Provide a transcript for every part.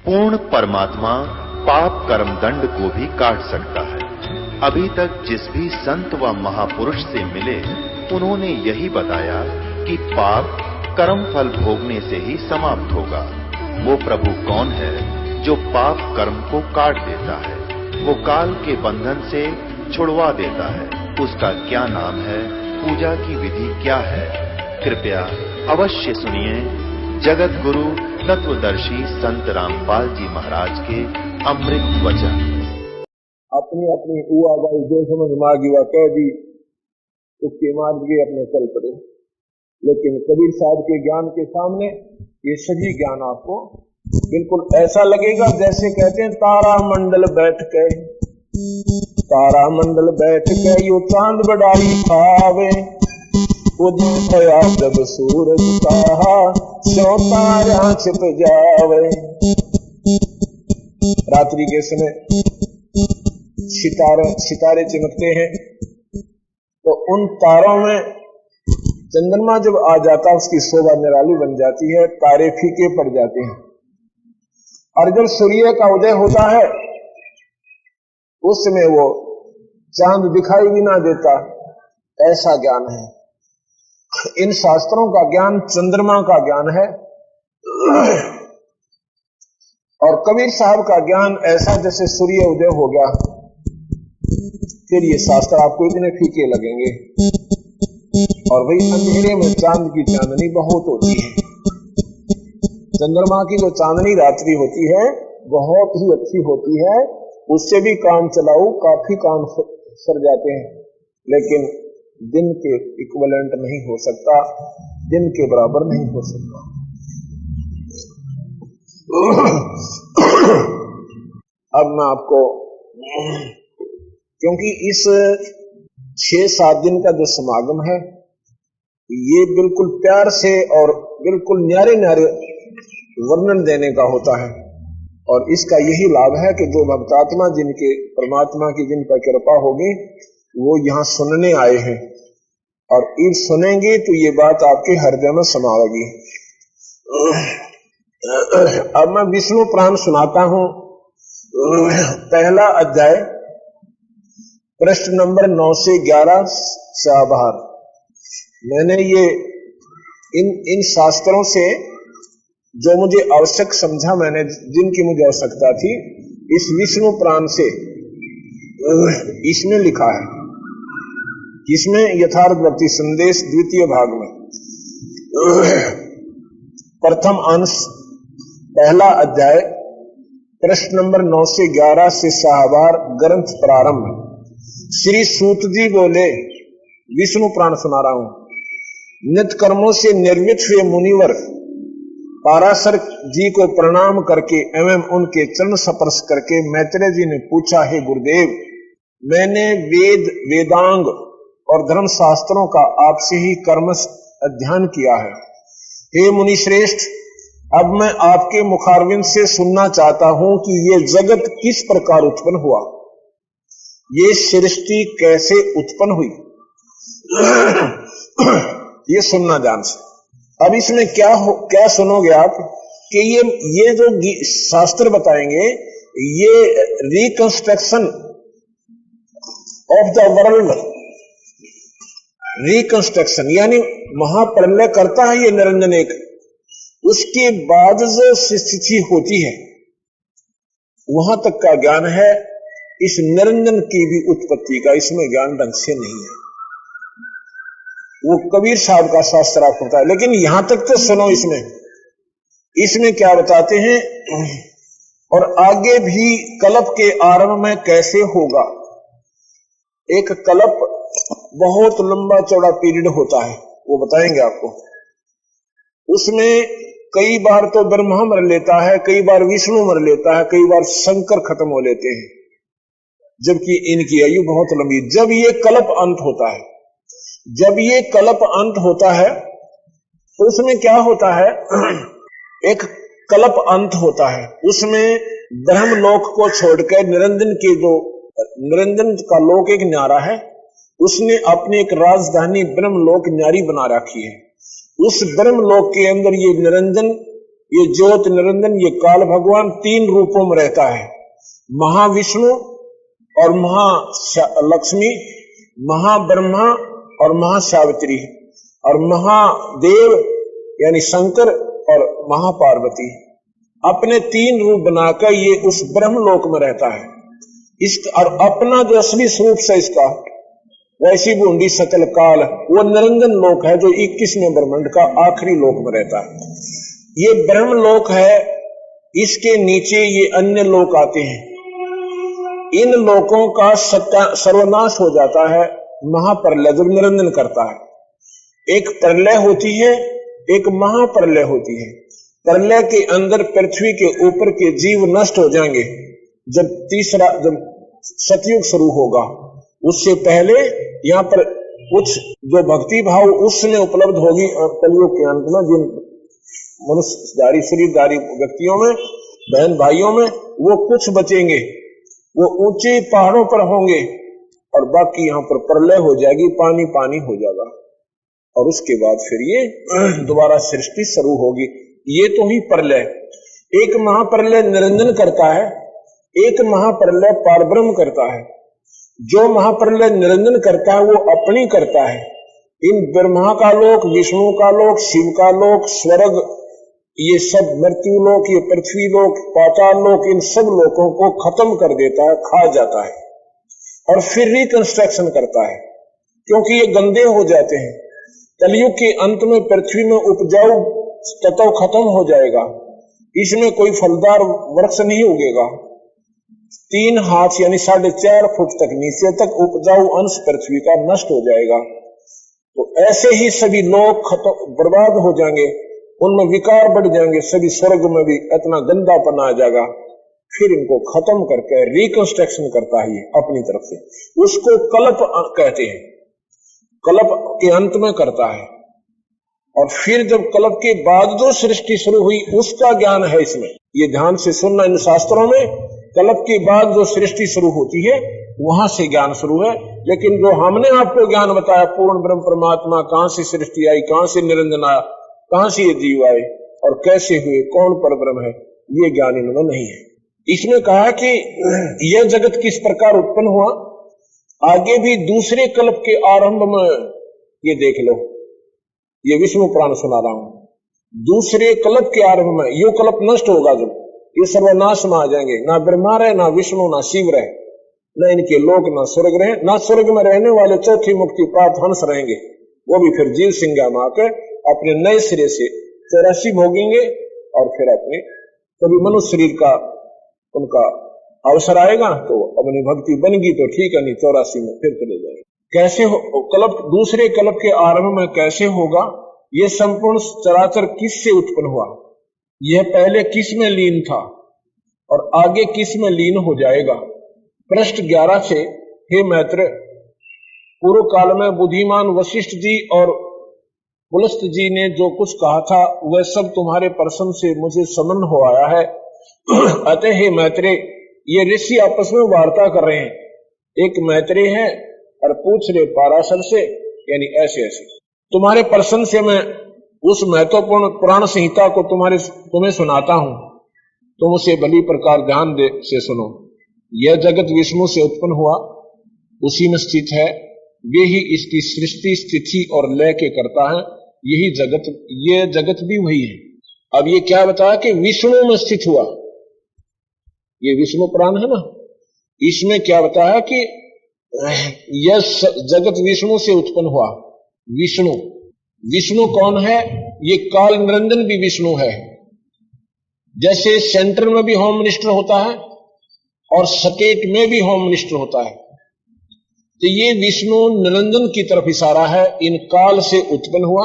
पूर्ण परमात्मा पाप कर्म दंड को भी काट सकता है। अभी तक जिस भी संत व महापुरुष से मिले, उन्होंने यही बताया कि पाप कर्म फल भोगने से ही समाप्त होगा। वो प्रभु कौन है जो पाप कर्म को काट देता है, वो काल के बंधन से छुड़वा देता है। उसका क्या नाम है, पूजा की विधि क्या है? कृपया अवश्य सुनिए जगत गुरु तत्वदर्शी संत रामपाल जी महाराज के अमृत वचन। अपनी अपनी हुआ भाई जो समझ मांगी वह कह दी, उसके मार्ग के अपने चल पड़े। लेकिन कबीर साहब के ज्ञान के सामने ये सभी ज्ञान आपको बिल्कुल ऐसा लगेगा जैसे कहते हैं तारा मंडल बैठ के, तारा मंडल बैठ के यो चांद बड़ाई खावे, उदया जब सूरज कहा स्यों तारा छिप जावे। रात्रि के समय सितारे चमकते हैं, तो उन तारों में चंद्रमा जब आ जाता है उसकी शोभा निराली बन जाती है, तारे फीके पड़ जाते हैं। और जब सूर्य का उदय होता है उस समय वो चांद दिखाई भी ना देता। ऐसा ज्ञान है। इन शास्त्रों का ज्ञान चंद्रमा का ज्ञान है, और कबीर साहब का ज्ञान ऐसा जैसे सूर्य उदय हो गया, फिर ये शास्त्र आपको इतने फीके लगेंगे। और वही अंधेरे में चांद की चांदनी बहुत होती है। चंद्रमा की जो चांदनी रात्रि होती है बहुत ही अच्छी होती है, उससे भी काम चलाऊ काफी काम सर जाते हैं, लेकिन दिन के इक्विवेलेंट नहीं हो सकता, दिन के बराबर नहीं हो सकता। अब मैं आपको, क्योंकि इस 6-7 दिन का जो समागम है ये बिल्कुल प्यार से और बिल्कुल न्यारे न्यारे वर्णन देने का होता है, और इसका यही लाभ है कि जो भक्तात्मा जिनके परमात्मा की जिन पर कृपा होगी वो यहाँ सुनने आए हैं, और इन सुनेंगे तो ये बात आपके हृदय में समाएगी। अब मैं विष्णु पुराण सुनाता हूं। पहला अध्याय प्रश्न नंबर 9 से 11 से आभार। मैंने ये इन शास्त्रों से जो मुझे आवश्यक समझा, मैंने जिनकी मुझे आवश्यकता थी, इस विष्णु पुराण से इसमें लिखा है, इसमें यथार्थवर्ती संदेश द्वितीय भाग में प्रथम अंश पहला अध्याय प्रश्न नंबर 9 से 11 से साहबार ग्रंथ प्रारंभ। श्री सूत जी बोले, विष्णु पुराण सुना रहा हूं। नित्य कर्मों से निर्वृत्त हुए मुनिवर पाराशर जी को प्रणाम करके एवं उनके चरण स्पर्श करके मैत्रेय जी ने पूछा, हे गुरुदेव, मैंने वेद वेदांग और धर्म शास्त्रों का आपसे ही कर्मश अध्ययन किया है। हे मुनि श्रेष्ठ, अब मैं आपके मुखारविंद से सुनना चाहता हूं कि ये जगत किस प्रकार उत्पन्न हुआ, ये सृष्टि कैसे उत्पन्न हुई, ये सुनना जान से। अब इसमें क्या सुनोगे आप कि ये जो शास्त्र बताएंगे ये reconstruction of the world, reconstruction यानी महाप्रलय करता है ये निरंजन एक, उसके बाद जो स्थिति होती है वहां तक का ज्ञान है। इस निरंजन की भी उत्पत्ति का इसमें ज्ञान ढंग से नहीं है। वो कबीर साहब का शास्त्र आपको होता है, लेकिन यहां तक तो सुनो। इसमें क्या बताते हैं, और आगे भी कल्प के आरंभ में कैसे होगा। एक कल्प बहुत लंबा चौड़ा पीरियड होता है, वो बताएंगे आपको। उसमें कई बार तो ब्रह्मा मर लेता है, कई बार विष्णु मर लेता है, कई बार शंकर खत्म हो लेते हैं, जबकि इनकी आयु बहुत लंबी। जब ये कल्प अंत होता है, जब ये कल्प अंत होता है तो उसमें क्या होता है, एक कल्प अंत होता है, उसमें ब्रह्मलोक को छोड़कर निरंजन का लोक एक न्यारा है, उसने अपनी एक राजधानी ब्रह्मलोक न्यारी बना रखी है। उस ब्रह्मलोक के अंदर ये निरंजन ये ज्योत निरंजन, ये काल भगवान 3 रूपों में रहता है, महाविष्णु और महालक्ष्मी, महाब्रह्मा और महासावित्री, और महादेव यानी शंकर और महापार्वती। अपने 3 रूप बनाकर ये उस ब्रह्मलोक में रहता है। और अपना जो असली स्वरूप से इसका वैसी बूंदी सकल काल, वो निरंजन लोक है जो 21वें ब्रह्मांड का आखिरी लोक में रहता है। ये ब्रह्मलोक है, इसके नीचे ये अन्य लोक आते हैं। इन लोकों का सर्वनाश हो जाता है महाप्रलय जो निरंजन करता है। एक प्रलय होती है, एक महाप्रलय होती है। प्रलय के अंदर पृथ्वी के ऊपर के जीव नष्ट हो जाएंगे। जब सतयुग शुरू होगा, उससे पहले यहाँ पर कुछ जो भक्ति भाव उसमें उपलब्ध होगी, और कलयुग के अंत में जिन मनुष्यधारी शरीरधारी व्यक्तियों में, बहन भाइयों में, वो कुछ बचेंगे, वो ऊंचे पहाड़ों पर होंगे, और बाकी यहाँ पर प्रलय हो जाएगी, पानी पानी हो जाएगा, और उसके बाद फिर ये दोबारा सृष्टि शुरू होगी। ये तो ही प्रलय। एक महाप्रलय निरंजन करता है, एक महाप्रलय पारब्रह्म करता है। जो महाप्रलय निरंजन करता है वो अपनी करता है। इन ब्रह्मा का लोक, विष्णु का लोक, शिव का लोक, स्वर्ग, ये सब मृत्यु लोक, ये पृथ्वी लोक, पाताल लोक, इन सब लोकों को खत्म कर देता है, खा जाता है, और फिर रिकंस्ट्रक्शन करता है, क्योंकि ये गंदे हो जाते हैं। कलयुग के अंत में पृथ्वी में उपजाऊ तत्व खत्म हो जाएगा, इसमें कोई फलदार वृक्ष नहीं उगेगा। 3 हाथ यानी 4.5 फुट तक नीचे तक उपजाऊ अंश पृथ्वी का नष्ट हो जाएगा। तो ऐसे ही सभी लोग बर्बाद हो जाएंगे, उनमें विकार बढ़ जाएंगे, सभी स्वर्ग में भी इतना गंदापन आ जाएगा। फिर इनको खत्म करके रिकंस्ट्रक्शन करता है अपनी तरफ से, उसको कल्प कहते हैं। कल्प के अंत में करता है, और फिर जब कल्प के बाद जो सृष्टि शुरू हुई उसका ज्ञान है इसमें। ये ध्यान से सुनना, इन शास्त्रों में कल्प के बाद जो सृष्टि शुरू होती है वहां से ज्ञान शुरू है। लेकिन जो हमने आपको ज्ञान बताया, पूर्ण ब्रह्म परमात्मा, कहां से सृष्टि आई, कहां से निरंजन आया, कहां से ये जीव आए और कैसे हुए, कौन परब्रह्म है, ये ज्ञान इनमें नहीं है। इसमें कहा कि यह जगत किस प्रकार उत्पन्न हुआ, आगे भी दूसरे कल्प के आरंभ में ये देख लो। ये विष्णु पुराण सुना रहा हूं। दूसरे कल्प के आरंभ में यो कल्प नष्ट होगा, जब ये सर्वनाश में आ जाएंगे, ना ब्रह्मा रहे, ना विष्णु, ना शिव रहे, न इनके लोक, ना स्वर्ग रहे, ना स्वर्ग में रहने वाले चौथी मुक्ति प्राप्त हंस रहेंगे। वो भी फिर जीव सिंगा में आकर अपने नए सिरे से 84 भोगेंगे, और फिर अपने कभी मनुष्य शरीर का उनका अवसर आएगा तो अपनी भक्ति बनेगी तो ठीक है, नहीं 84 में फिर चले जाएंगे। कैसे कल्प, दूसरे कल्प के आरंभ में कैसे होगा, ये संपूर्ण चराचर किस से उत्पन्न हुआ, यह पहले किस में लीन था और आगे किस में लीन हो जाएगा। पृष्ठ 11 से, हे मैत्र, पूर्व काल में बुद्धिमान वशिष्ठ जी और पुलस्त जी ने जो कुछ कहा था वह सब तुम्हारे प्रश्न से मुझे समन हो आया है। अतः हे मैत्रे, ये ऋषि आपस में वार्ता कर रहे हैं। एक मैत्रेय है और पूछ रहे पाराशर से, यानी ऐसे ऐसे तुम्हारे प्रश्न से मैं उस महत्वपूर्ण पुराण संहिता को तुम्हें सुनाता हूं, तुम उसे भली प्रकार ध्यान से सुनो। यह जगत विष्णु से उत्पन्न हुआ, उसी में स्थित है, वे ही इसकी सृष्टि, स्थिति और लय के करता है। यही जगत, ये जगत भी वही है। अब ये क्या बताया कि विष्णु में स्थित हुआ, ये विष्णु पुराण है ना, इसमें क्या बताया कि यह जगत विष्णु से उत्पन्न हुआ। विष्णु कौन है, ये काल निरंजन भी विष्णु है। जैसे सेंटर में भी होम मिनिस्टर होता है और स्टेट में भी होम मिनिस्टर होता है, तो ये विष्णु निरंजन की तरफ इशारा है। इन काल से उत्पन्न हुआ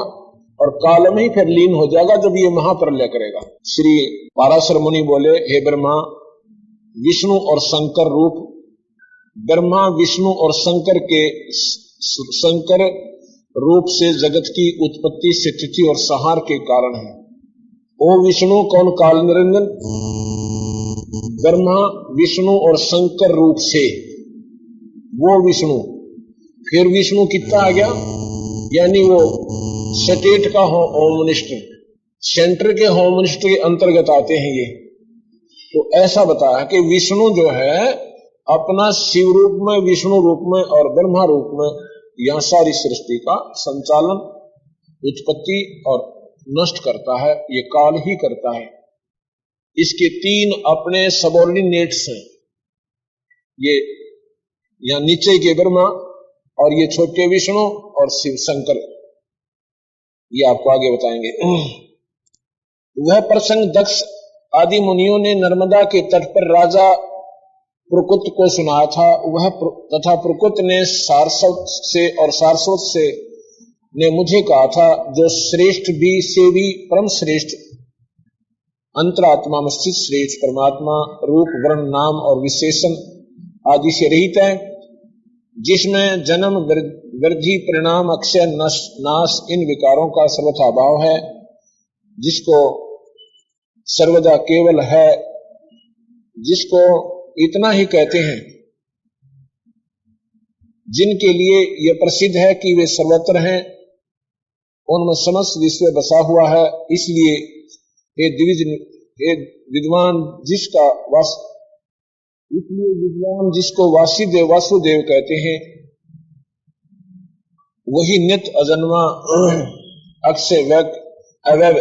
और काल में ही फिर लीन हो जाएगा जब ये महाप्रलय करेगा। श्री पाराशर मुनि बोले, हे ब्रह्मा, विष्णु और शंकर रूप, ब्रह्मा विष्णु और शंकर रूप से जगत की उत्पत्ति, स्थिति और संहार के कारण है। ओ विष्णु कौन, काल निरंजन, ब्रह्मा विष्णु और शंकर रूप से, वो विष्णु। फिर विष्णु कितना आ गया, यानी वो स्टेट का होम मिनिस्टर, सेंटर के होम मिनिस्ट्री के अंतर्गत आते हैं ये। तो ऐसा बताया कि विष्णु जो है अपना शिव रूप में, विष्णु रूप में और ब्रह्मा रूप में यह सारी सृष्टि का संचालन, उत्पत्ति और नष्ट करता है, ये काल ही करता है। इसके 3 अपने सबऑर्डिनेट्स हैं, ये यहां नीचे के ब्रह्मा और ये छोटे विष्णु और शिव शंकर, ये आपको आगे बताएंगे। वह प्रसंग दक्ष आदि मुनियों ने नर्मदा के तट पर राजा प्रकुत को सुनाया था। वह तथा प्रकुत ने सारस्वत से ने मुझे कहा था, जो श्रेष्ठ भी से भी परम श्रेष्ठ अंतरात्मा में स्थित श्रेष्ठ परमात्मा रूप, वर्ण, नाम और विशेषण आदि से रहित है, जिसमें जन्म, वृद्धि, परिणाम, अक्षय, नाश इन विकारों का सर्वथा भाव है, जिसको सर्वदा केवल है, जिसको इतना ही कहते हैं, जिनके लिए यह प्रसिद्ध है कि वे सर्वत्र हैं, उनमें समस्त विश्व बसा हुआ है। इसलिए हे विद्वान जिसको वासुदेव कहते हैं, वही नित्य अजन्मा अक्षय अवयव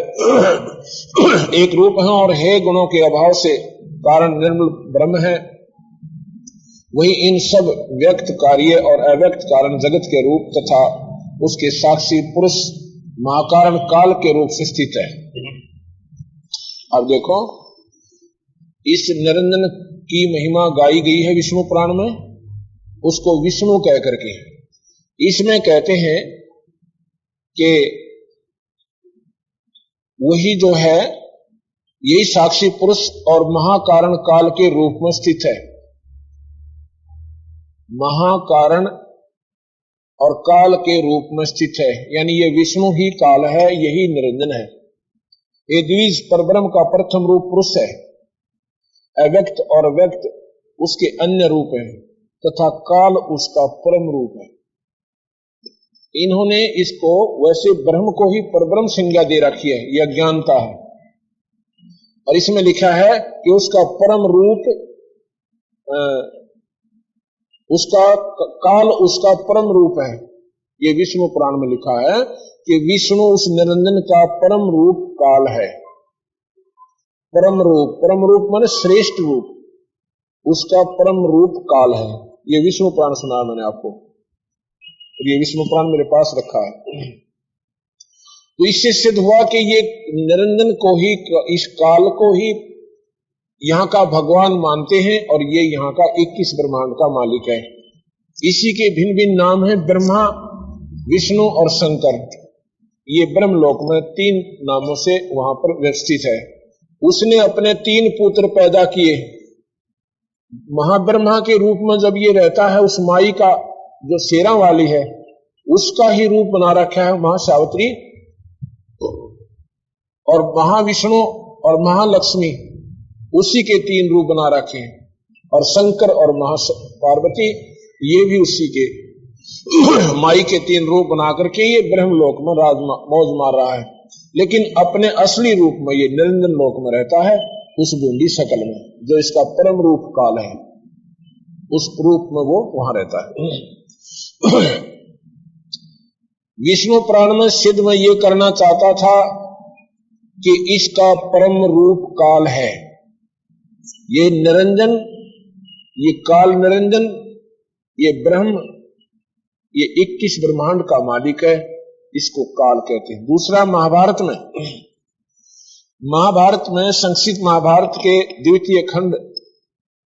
एक रूप है और हे गुणों के अभाव से कारण निर्मल ब्रह्म है। वही इन सब व्यक्त कार्य और अव्यक्त कारण जगत के रूप तथा उसके साक्षी पुरुष महाकारण काल के रूप से स्थित है। अब देखो, इस निरंजन की महिमा गाई गई है विष्णु पुराण में, उसको विष्णु कह करके। इसमें कहते हैं कि वही जो है, यही साक्षी पुरुष और महाकारण काल के रूप में स्थित है। महाकारण और काल के रूप में स्थित है, यानी ये विष्णु ही काल है, यही निरंजन है। ये द्विज परब्रह्म का प्रथम रूप पुरुष है, अव्यक्त और व्यक्त उसके अन्य रूप है तथा काल उसका परम रूप है। इन्होंने इसको वैसे ब्रह्म को ही परब्रह्म संज्ञा दे रखी है, यह ज्ञानता है। और इसमें लिखा है कि उसका परम रूप, उसका काल उसका परम रूप है। ये विष्णु पुराण में लिखा है कि विष्णु उस निरंजन का परम रूप काल है। परम रूप माने श्रेष्ठ रूप, उसका परम रूप काल है। ये विष्णु पुराण सुना मैंने आपको, ये विष्णु पुराण मेरे पास रखा है। तो इससे सिद्ध हुआ कि ये निरंजन को ही, इस काल को ही यहाँ का भगवान मानते हैं और ये यहाँ का 21 ब्रह्मांड का मालिक है। इसी के भिन्न भिन्न नाम है, ब्रह्मा, विष्णु और शंकर। ये ब्रह्मलोक में 3 नामों से वहां पर व्यवस्थित है। उसने अपने 3 पुत्र पैदा किए। महाब्रह्मा के रूप में जब ये रहता है, उस माई का जो शेरा वाली है उसका ही रूप बना रखा है महासावित्री, और महाविष्णु और महालक्ष्मी उसी के 3 रूप बना रखे हैं। और शंकर और महापार्वती ये भी उसी के माई के 3 रूप बना करके ये ब्रह्मलोक में मौज मार रहा है। लेकिन अपने असली रूप में ये निरंजन लोक में रहता है, उस बूंदी शकल में, जो इसका परम रूप काल है, उस रूप में वो वहां रहता है। विष्णु पुराण में सिद्ध में ये करना चाहता था कि इसका परम रूप काल है। ये निरंजन, ये काल निरंजन, ये ब्रह्म, ये 21 ब्रह्मांड का मालिक है, इसको काल कहते हैं। दूसरा, महाभारत में संक्षिप्त महाभारत के द्वितीय खंड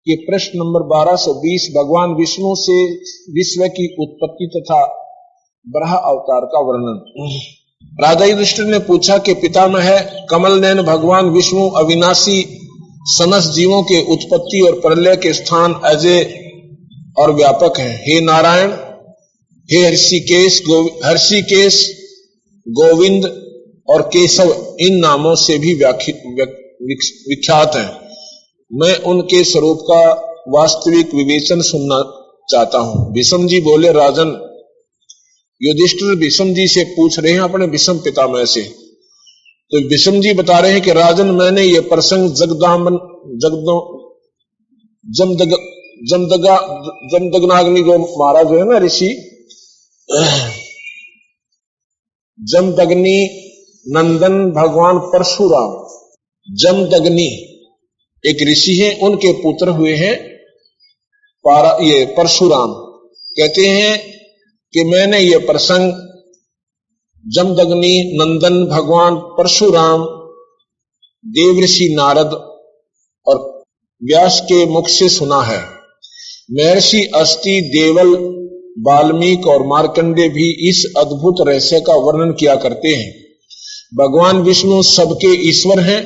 के प्रश्न नंबर 1220 भगवान विष्णु से विश्व की उत्पत्ति तथा बराह अवतार का वर्णन। राजा युधिष्ठिर ने पूछा कि पितामह कमल नयन भगवान विष्णु अविनाशी समस्त जीवों के उत्पत्ति और प्रलय के स्थान अजय और व्यापक हैं। हे नारायण, हे हर्षिकेश, गोविंद और केशव इन नामों से भी विख्यात हैं। मैं उनके स्वरूप का वास्तविक विवेचन सुनना चाहता हूं। भीष्म जी बोले, राजन, युधिष्ठिर भीष्म जी से पूछ रहे हैं अपने भीष्म पितामह से तो विषम जी बता रहे हैं कि राजन, मैंने ये प्रसंग जमदग्नाग्नि जो महाराज जो है ना ऋषि, जमदग्नि नंदन भगवान परशुराम, जमदग्नि एक ऋषि हैं, उनके पुत्र हुए हैं ये परशुराम। कहते हैं कि मैंने ये प्रसंग जमदग्नि नंदन भगवान परशुराम, देवऋषि नारद और व्यास के मुख से सुना है। महर्षि अस्ति, देवल, वाल्मीकि और मार्कंडे भी इस अद्भुत रहस्य का वर्णन किया करते हैं। भगवान विष्णु सबके ईश्वर हैं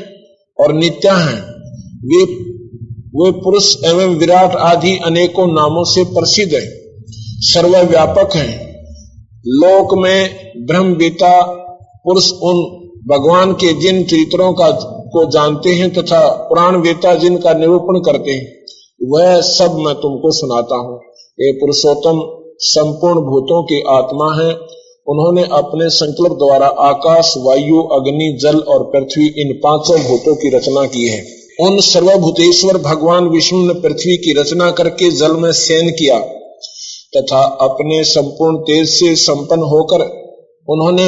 और नित्य हैं। वे पुरुष एवं विराट आदि अनेकों नामों से प्रसिद्ध हैं, सर्वव्यापक हैं। लोक में ब्रह्मवेता पुरुष उन भगवान के जिन चरित्रों को जानते हैं तथा पुराण वेता जिनका निरूपण करते हैं, वह सब मैं तुमको सुनाता हूं। ये पुरुषोत्तम संपूर्ण भूतों की आत्मा है। उन्होंने अपने संकल्प द्वारा आकाश, वायु, अग्नि, जल और पृथ्वी इन पांचों भूतों की रचना की है। उन सर्वभूतेश्वर भगवान विष्णु ने पृथ्वी की रचना करके जल में शयन किया तथा अपने संपूर्ण तेज से संपन्न होकर उन्होंने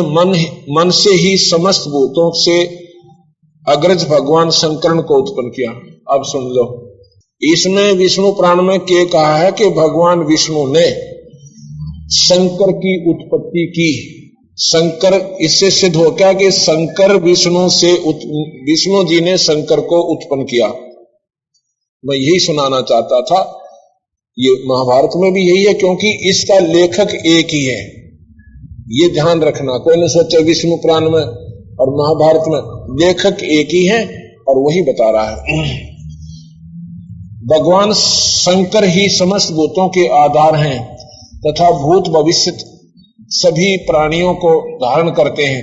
मन से ही समस्त भूतों से अग्रज भगवान शंकर को उत्पन्न किया। अब सुन लो, इसमें विष्णु पुराण में क्या कहा है कि भगवान विष्णु ने शंकर की उत्पत्ति की। शंकर, इससे सिद्ध हो क्या कि शंकर विष्णु जी ने शंकर को उत्पन्न किया। मैं यही सुनाना चाहता था। ये महाभारत में भी यही है, क्योंकि इसका लेखक एक ही है, ये ध्यान रखना। कोई न सोचे विष्णु पुराण में और महाभारत में लेखक एक ही है और वही बता रहा है। भगवान शंकर ही समस्त भूतों के आधार हैं तथा भूत भविष्य सभी प्राणियों को धारण करते हैं।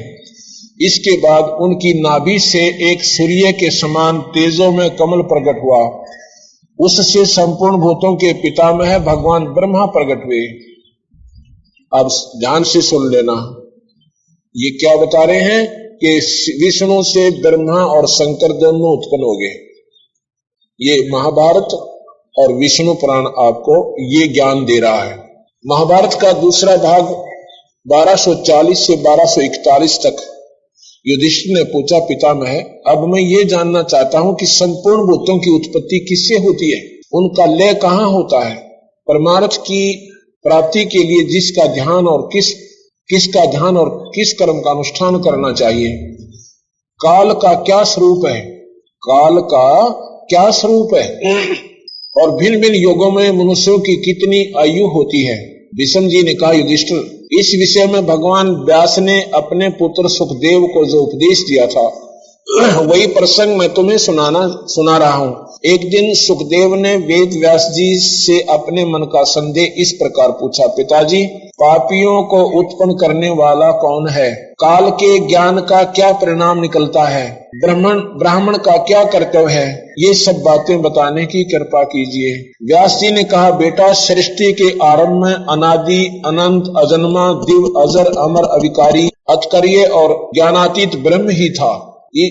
इसके बाद उनकी नाभि से एक सूर्य के समान तेजों में कमल प्रकट हुआ। उससे संपूर्ण भूतों के पितामह भगवान ब्रह्मा प्रकट हुए। अब ध्यान से सुन लेना, ये क्या बता रहे हैं कि विष्णु से ब्रह्मा और शंकर दोनों उत्पन्न हो गए। ये महाभारत और विष्णु पुराण आपको ये ज्ञान दे रहा है। महाभारत का दूसरा भाग 1240 से 1241 तक युधिष्ठिर ने पूछा, पितामह, अब मैं ये जानना चाहता हूं कि संपूर्ण भूतों की उत्पत्ति किससे होती है, उनका लय कहां होता है, परमार्थ की प्राप्ति के लिए जिसका ध्यान और किसका ध्यान और किस कर्म का अनुष्ठान करना चाहिए, काल का क्या स्वरूप है, काल का क्या स्वरूप है, और भिन्न भिन्न योगों में मनुष्यों की कितनी आयु होती है। विषम जी ने कहा, युधिष्ठिर, इस विषय में भगवान व्यास ने अपने पुत्र सुखदेव को जो उपदेश दिया था वही प्रसंग मैं तुम्हें सुना रहा हूं। एक दिन सुखदेव ने वेद व्यास जी से अपने मन का संदेह इस प्रकार पूछा, पिताजी, पापियों को उत्पन्न करने वाला कौन है, काल के ज्ञान का क्या परिणाम निकलता है, ब्राह्मण का क्या कर्तव्य है, ये सब बातें बताने की कृपा कीजिए। व्यास जी ने कहा, बेटा, सृष्टि के आरंभ में अनादि अनंत अजन्मा दिव्य अजर अमर अविकारी अतकर्य और ज्ञानातीत ब्रह्म ही था।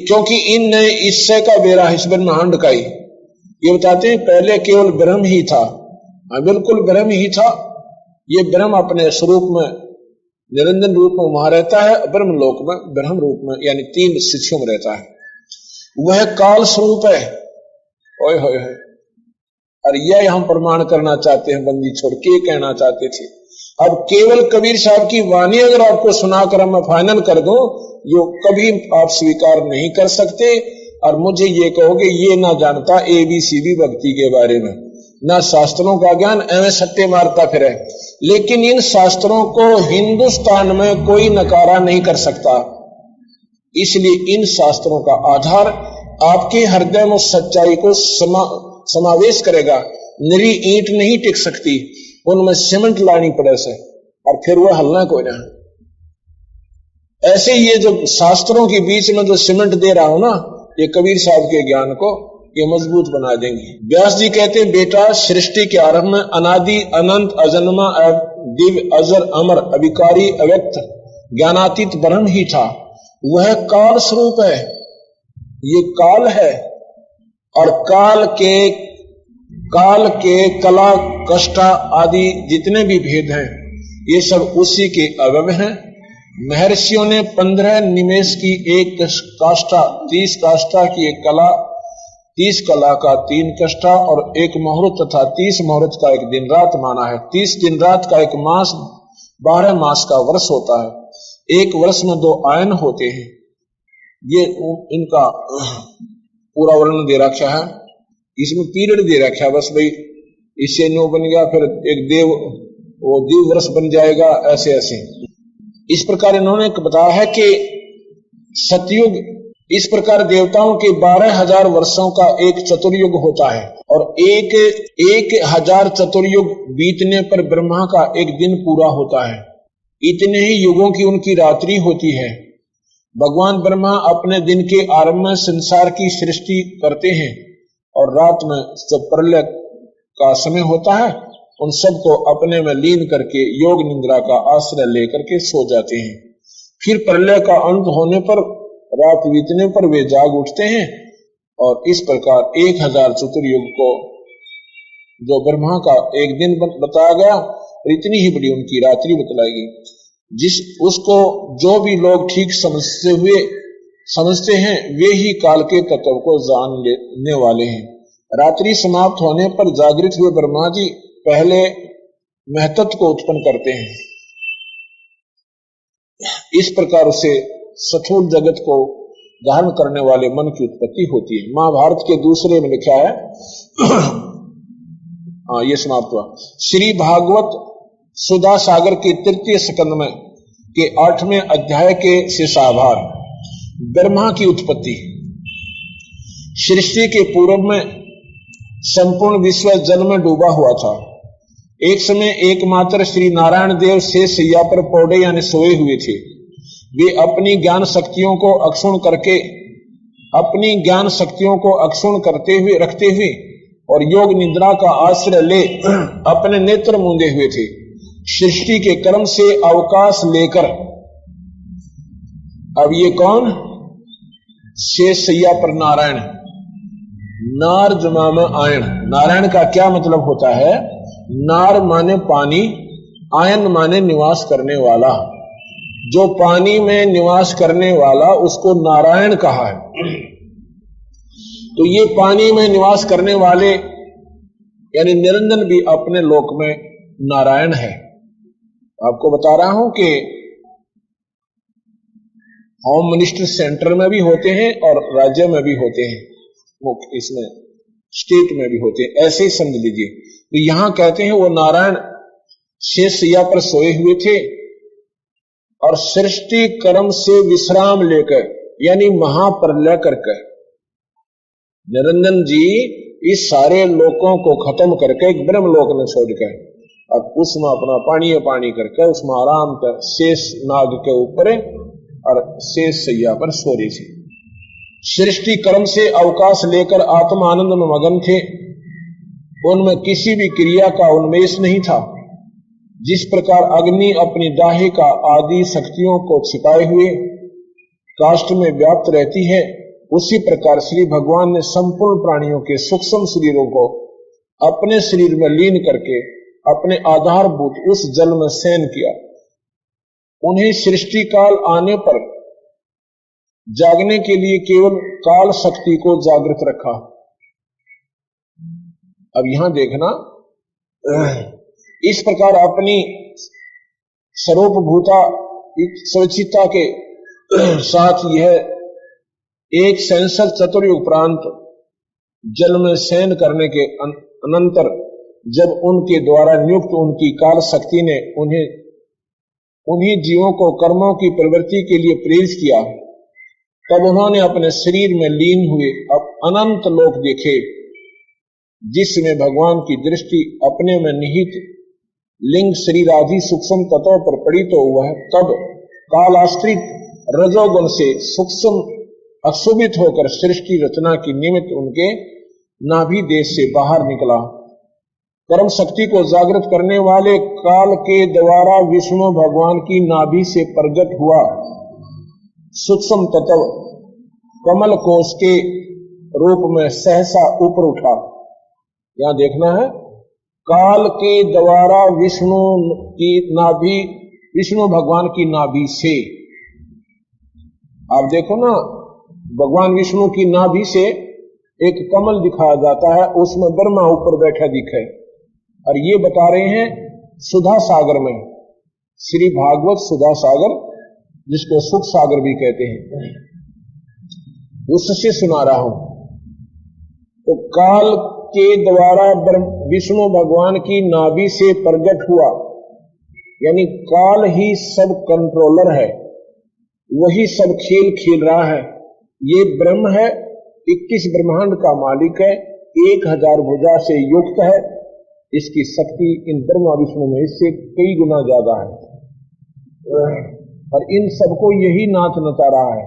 क्योंकि इन इससे का बेरा इस ब्रह्मांड का ही, ये बताते हैं पहले केवल ब्रह्म ही था। बिल्कुल ब्रह्म ही था। ये ब्रह्म अपने स्वरूप में निरंजन रूप में वहां रहता है, ब्रह्म लोक में ब्रह्म रूप में यानी 3 स्थितियों में रहता है। वह काल स्वरूप है। ओए होए होए, और यह हम प्रमाण करना चाहते हैं, बंदी छोड़ के कहना चाहते थे। अब केवल कबीर साहब की वाणी अगर आपको सुनाकर मैं फाइनल कर दूं, जो कभी आप स्वीकार नहीं कर सकते, और मुझे ये कहोगे ये ना जानता ABCD भक्ति के बारे में, ना शास्त्रों का ज्ञान, एवं सत्य मारता फिर है। लेकिन इन शास्त्रों को हिंदुस्तान में कोई नकारा नहीं कर सकता। इसलिए इन शास्त्रों का आधार आपके हृदय में सच्चाई को समावेश करेगा। निरी ईंट नहीं टिक सकती, उनमें सीमेंट लानी पड़े से, और फिर वह हलना कोई ना। ऐसे ये जो शास्त्रों के बीच में जो सीमेंट दे रहा हूं ना, ये कबीर साहब के ज्ञान को ये मजबूत बना देंगे। व्यास जी कहते हैं, बेटा, सृष्टि के आरंभ में अनादि अनंत अजन्मा दिव्य अजर अमर अविकारी अव्यक्त ज्ञानातीत ब्रह्म ही था। वह काल स्वरूप है, ये काल है। और काल के कला कष्टा आदि जितने भी भेद हैं ये सब उसी के अवयव हैं। महर्षियों ने 15 निमेष की एक काष्ठा, 30 काष्ठा की एक कला, 30 कला का 3 काष्ठा और एक मुहूर्त तथा 30 मुहूर्त का एक दिन रात माना है। 30 दिन रात का एक मास 12 मास का वर्ष होता है। एक वर्ष में 2 आयन होते हैं। ये इनका पूरा वर्णन दे रखा है, इसमें पीरियड दे रखा है। बस भाई इससे नो बन गया, फिर एक देव वो दिव वर्ष बन जाएगा, ऐसे ऐसे। इस प्रकार इन्होंने बताया है कि सतयुग, इस प्रकार देवताओं के 12,000 वर्षों का एक चतुर्युग होता है और एक 1000 चतुर्युग बीतने पर ब्रह्मा का एक दिन पूरा होता है। इतने ही युगों की उनकी रात्रि होती है। भगवान ब्रह्मा अपने दिन के आरंभ में संसार की सृष्टि करते हैं और रात में जब प्रलय का समय होता है उन सबको अपने में लीन करके योग निद्रा का आश्रय लेकर के सो जाते हैं। फिर प्रलय का अंत होने पर, रात बीतने पर वे जाग उठते हैं और इस प्रकार 1000 चतुर्युग को जो ब्रह्मा का एक दिन बताया गया और इतनी ही बड़ी उनकी रात्रि बतलाई गई। उसको जो भी लोग ठीक समझते हैं वे ही काल के तत्व को जान लेने वाले हैं। रात्रि समाप्त होने पर जागृत हुए ब्रह्मा जी पहले महतत्व को उत्पन्न करते हैं। इस प्रकार से स्थूल जगत को धारण करने वाले मन की उत्पत्ति होती है। महाभारत के दूसरे में लिखा है ये समाप्त हुआ। श्री भागवत सुधा सागर के 3 स्कंद में के 8वें अध्याय के शेषाभार ब्रह्मा की उत्पत्ति। सृष्टि के पूर्व में संपूर्ण विश्व जल में डूबा हुआ था। एक समय एकमात्र श्री नारायण देव शेष शैया पर पौड़े यानी सोए हुए थे। वे अपनी ज्ञान शक्तियों को अक्षुण रखते हुए और योग निद्रा का आश्रय ले अपने नेत्र मूंदे हुए थे। सृष्टि के कर्म से अवकाश लेकर, अब ये कौन? शेष शैया पर नारायण, नार जमाम आयन। नारायण का क्या मतलब होता है? नार माने पानी, आयन माने निवास करने वाला। जो पानी में निवास करने वाला उसको नारायण कहा है। तो ये पानी में निवास करने वाले यानी निरंजन भी अपने लोक में नारायण है। आपको बता रहा हूं कि होम मिनिस्टर सेंटर में भी होते हैं और राज्य में भी होते हैं, इसमें स्टेट में भी होते हैं, ऐसे ही समझ लीजिए। तो यहां कहते हैं वो नारायण शेष शैया पर सोए हुए थे और सृष्टि कर्म से विश्राम लेकर यानी महाप्रलय करके निरंजन जी इस सारे लोकों को खत्म करके एक ब्रह्मलोक में छोड़कर और उसमें अपना पानी करके उसमें आराम कर शेष नाग के ऊपर और शेष शैया पर सो रही थी। सृष्टि कर्म से अवकाश लेकर आत्मा आनंद में मगन थे। उनमें किसी भी क्रिया का उन्मेष नहीं था। जिस प्रकार अग्नि अपनी दाहिका आदि शक्तियों को छिपाए हुए काष्ठ में व्याप्त रहती है, उसी प्रकार श्री भगवान ने संपूर्ण प्राणियों के सूक्ष्म शरीरों को अपने शरीर में लीन करके अपने आधारभूत उस जल में शयन किया। उन्हें सृष्टि काल आने पर जागने के लिए केवल काल शक्ति को जागृत रखा। अब यहां देखना, इस प्रकार अपनी स्वरूप भूता स्वचिता के साथ यह एक संसद चतुर्युग प्रांत जल में शयन करने के अनंतर जब उनके द्वारा नियुक्त उनकी काल शक्ति ने उन्हीं जीवों को कर्मों की प्रवृत्ति के लिए प्रेरित किया, तब उन्होंने अपने शरीर में लीन हुए अब अनंत लोक देखे, जिसमें भगवान की दृष्टि अपने में निहित लिंग शरीर आदि सूक्ष्म तत्वों पर पड़ी तो हुआ है। तब कालाश्रित रजोगुण से सूक्ष्म अशोभित होकर सृष्टि रचना की निमित्त उनके नाभि देश से बाहर निकला। कर्म शक्ति को जागृत करने वाले काल के द्वारा विष्णु भगवान की नाभि से प्रकट हुआ। सूक्ष्म तत्व कमल कोश के रूप में सहसा ऊपर उठा। यहां देखना है, काल के द्वारा विष्णु भगवान की नाभि से, आप देखो ना, भगवान विष्णु की नाभि से एक कमल दिखाया जाता है, उसमें ब्रह्मा ऊपर बैठा दिखे। और ये बता रहे हैं सुधा सागर में, श्री भागवत सुधा सागर, जिसको सुख सागर भी कहते हैं, उससे सुना रहा हूं। तो काल के द्वारा विष्णु भगवान की नाभि से प्रकट हुआ, यानी काल ही सब कंट्रोलर है, वही सब खेल खेल रहा है। ये ब्रह्म है, 21 ब्रह्मांड का मालिक है, 1000 भुजा से युक्त है। इसकी शक्ति इन ब्रह्मा विष्णु में इससे कई गुना ज्यादा है, और इन सबको यही नाच नचा रहा है।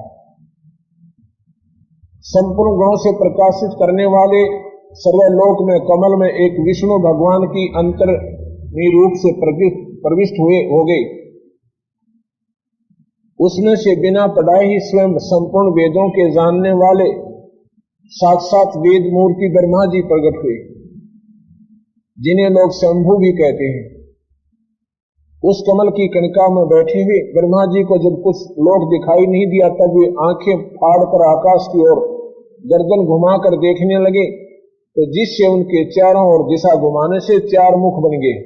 संपूर्ण गुणों से प्रकाशित करने वाले सर्वलोक में कमल में एक विष्णु भगवान की अंतर्नी रूप से प्रविष्ट हो गई। उसमें से बिना पढ़ाए ही स्वयं संपूर्ण वेदों के जानने वाले साक्षात वेद मूर्ति ब्रह्मा जी प्रकट हुए, जिन्हें लोग शंभु भी कहते हैं। उस कमल की कणिका में बैठे हुए ब्रह्मा जी को जब कुछ लोग दिखाई नहीं दिया, तब वे आंखें फाड़कर आकाश की ओर गर्दन घुमाकर देखने लगे, तो जिससे उनके चारों ओर दिशा घुमाने से 4 मुख बन गए।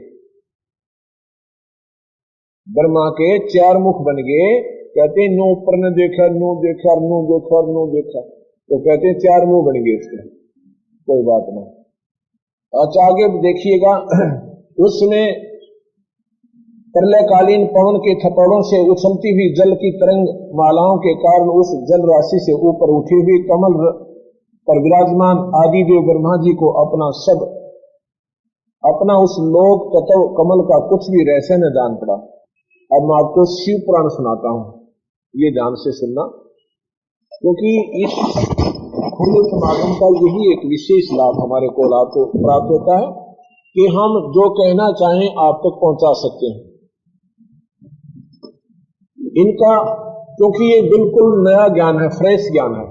ब्रह्मा के 4 मुख बन गए। कहते नो ऊपर ने देखा, नो देखा, नो देखा, नो देखा, तो कहते 4 मुंह बन गए इसके। कोई बात नहीं। अच्छा आगे देखिएगा, उसमें प्रलयकालीन पवन के थप्पड़ों से उछलती हुई जल की तरंग मालाओं के कारण उस जल राशि से ऊपर उठी हुई कमल पर विराजमान आदिदेव ब्रह्मा जी को अपना उस लोक तत्व कमल का कुछ भी रहस्य न जान पड़ा। अब मैं आपको शिव पुराण सुनाता हूं, ये ध्यान से सुनना, क्योंकि इस खुले समागम का यही एक विशेष लाभ हमारे को आपको प्राप्त होता है कि हम जो कहना चाहें आप तक पहुंचा सकते हैं। इनका क्योंकि ये बिल्कुल नया ज्ञान है, फ्रेश ज्ञान है,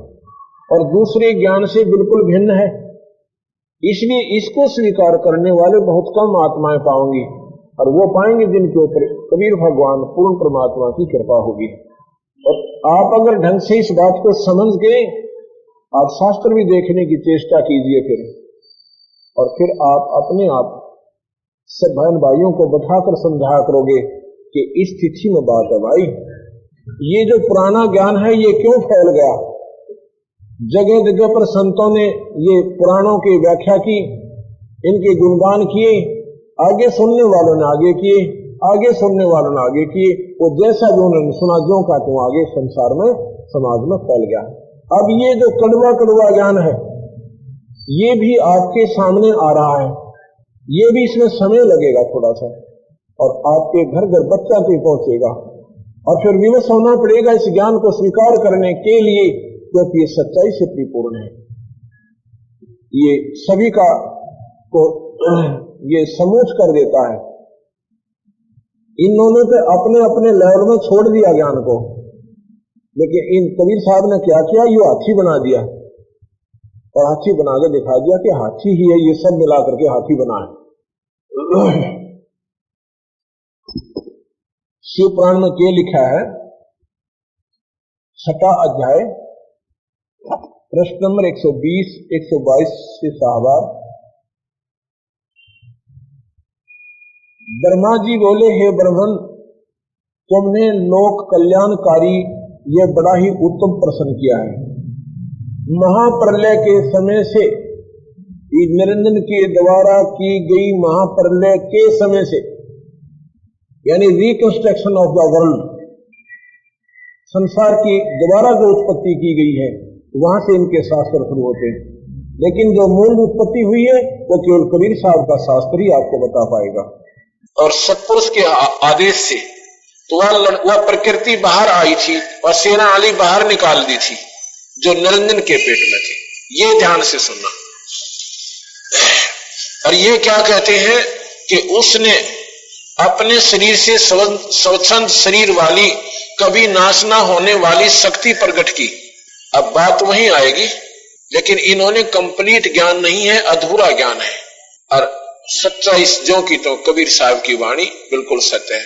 और दूसरे ज्ञान से बिल्कुल भिन्न है, इसलिए इसको स्वीकार करने वाले बहुत कम आत्माएं पाएंगी, और वो पाएंगे जिनके ऊपर कबीर भगवान पूर्ण परमात्मा की कृपा होगी। और आप अगर ढंग से इस बात को समझ गए, आप शास्त्र भी देखने की चेष्टा कीजिए फिर, और फिर आप अपने आप सब बहन भाइयों को बैठाकर समझाया करोगे कि इस तिथि में बात है भाई, ये जो पुराना ज्ञान है ये क्यों फैल गया। जगह जगह पर संतों ने ये पुराणों की व्याख्या की, इनके गुणगान किए, आगे सुनने वालों ने आगे किए, आगे सुनने वालों ने आगे किए, वो जैसा जो उन्होंने सुना जो का तो आगे संसार में समाज में फैल गया। अब ये जो कड़वा कड़वा ज्ञान है ये भी आपके सामने आ रहा है, ये भी इसमें समय लगेगा थोड़ा सा, और आपके घर घर बच्चा तक पहुंचेगा, और फिर विवश होना पड़ेगा इस ज्ञान को स्वीकार करने के लिए, क्योंकि ये सच्चाई से परिपूर्ण है। ये सभी का को ये समूच कर देता है। इन्होंने तो अपने अपने लेवल में छोड़ दिया ज्ञान को, लेकिन इन कबीर साहब ने क्या किया, ये हाथी बना दिया, और हाथी बना के दिखा दिया कि हाथी ही है, ये सब मिला करके हाथी बना है। शिव पुराण में क्या लिखा है, 6वां अध्याय प्रश्न नंबर 120 122 से साहबार। ब्रह्मा जी बोले, हे ब्रह्मन, तुमने लोक कल्याणकारी यह बड़ा ही उत्तम प्रश्न किया है। महाप्रलय के समय से, निरंजन के द्वारा की गई महाप्रलय के समय से, यानी रिकंस्ट्रक्शन ऑफ द वर्ल्ड, संसार की दोबारा जो उत्पत्ति की गई है, वहां से इनके शास्त्र शुरू होते हैं। लेकिन जो मूल उत्पत्ति हुई है वो केवल कबीर साहब का शास्त्र ही आपको बता पाएगा। और सत्पुरुष के आदेश से तो वह प्रकृति बाहर आई थी और सेना आली बाहर निकाल दी थी जो निरंजन के पेट में थी। ये ध्यान से सुनना। और ये क्या कहते हैं कि उसने अपने शरीर से स्वच्छंद शरीर वाली कभी नाश ना होने वाली शक्ति प्रकट की। अब बात वहीं आएगी, लेकिन इन्होंने कंप्लीट ज्ञान नहीं है, अधूरा ज्ञान है। और सच्चा इस ज्यों की तो कबीर साहब की वाणी बिल्कुल सत्य है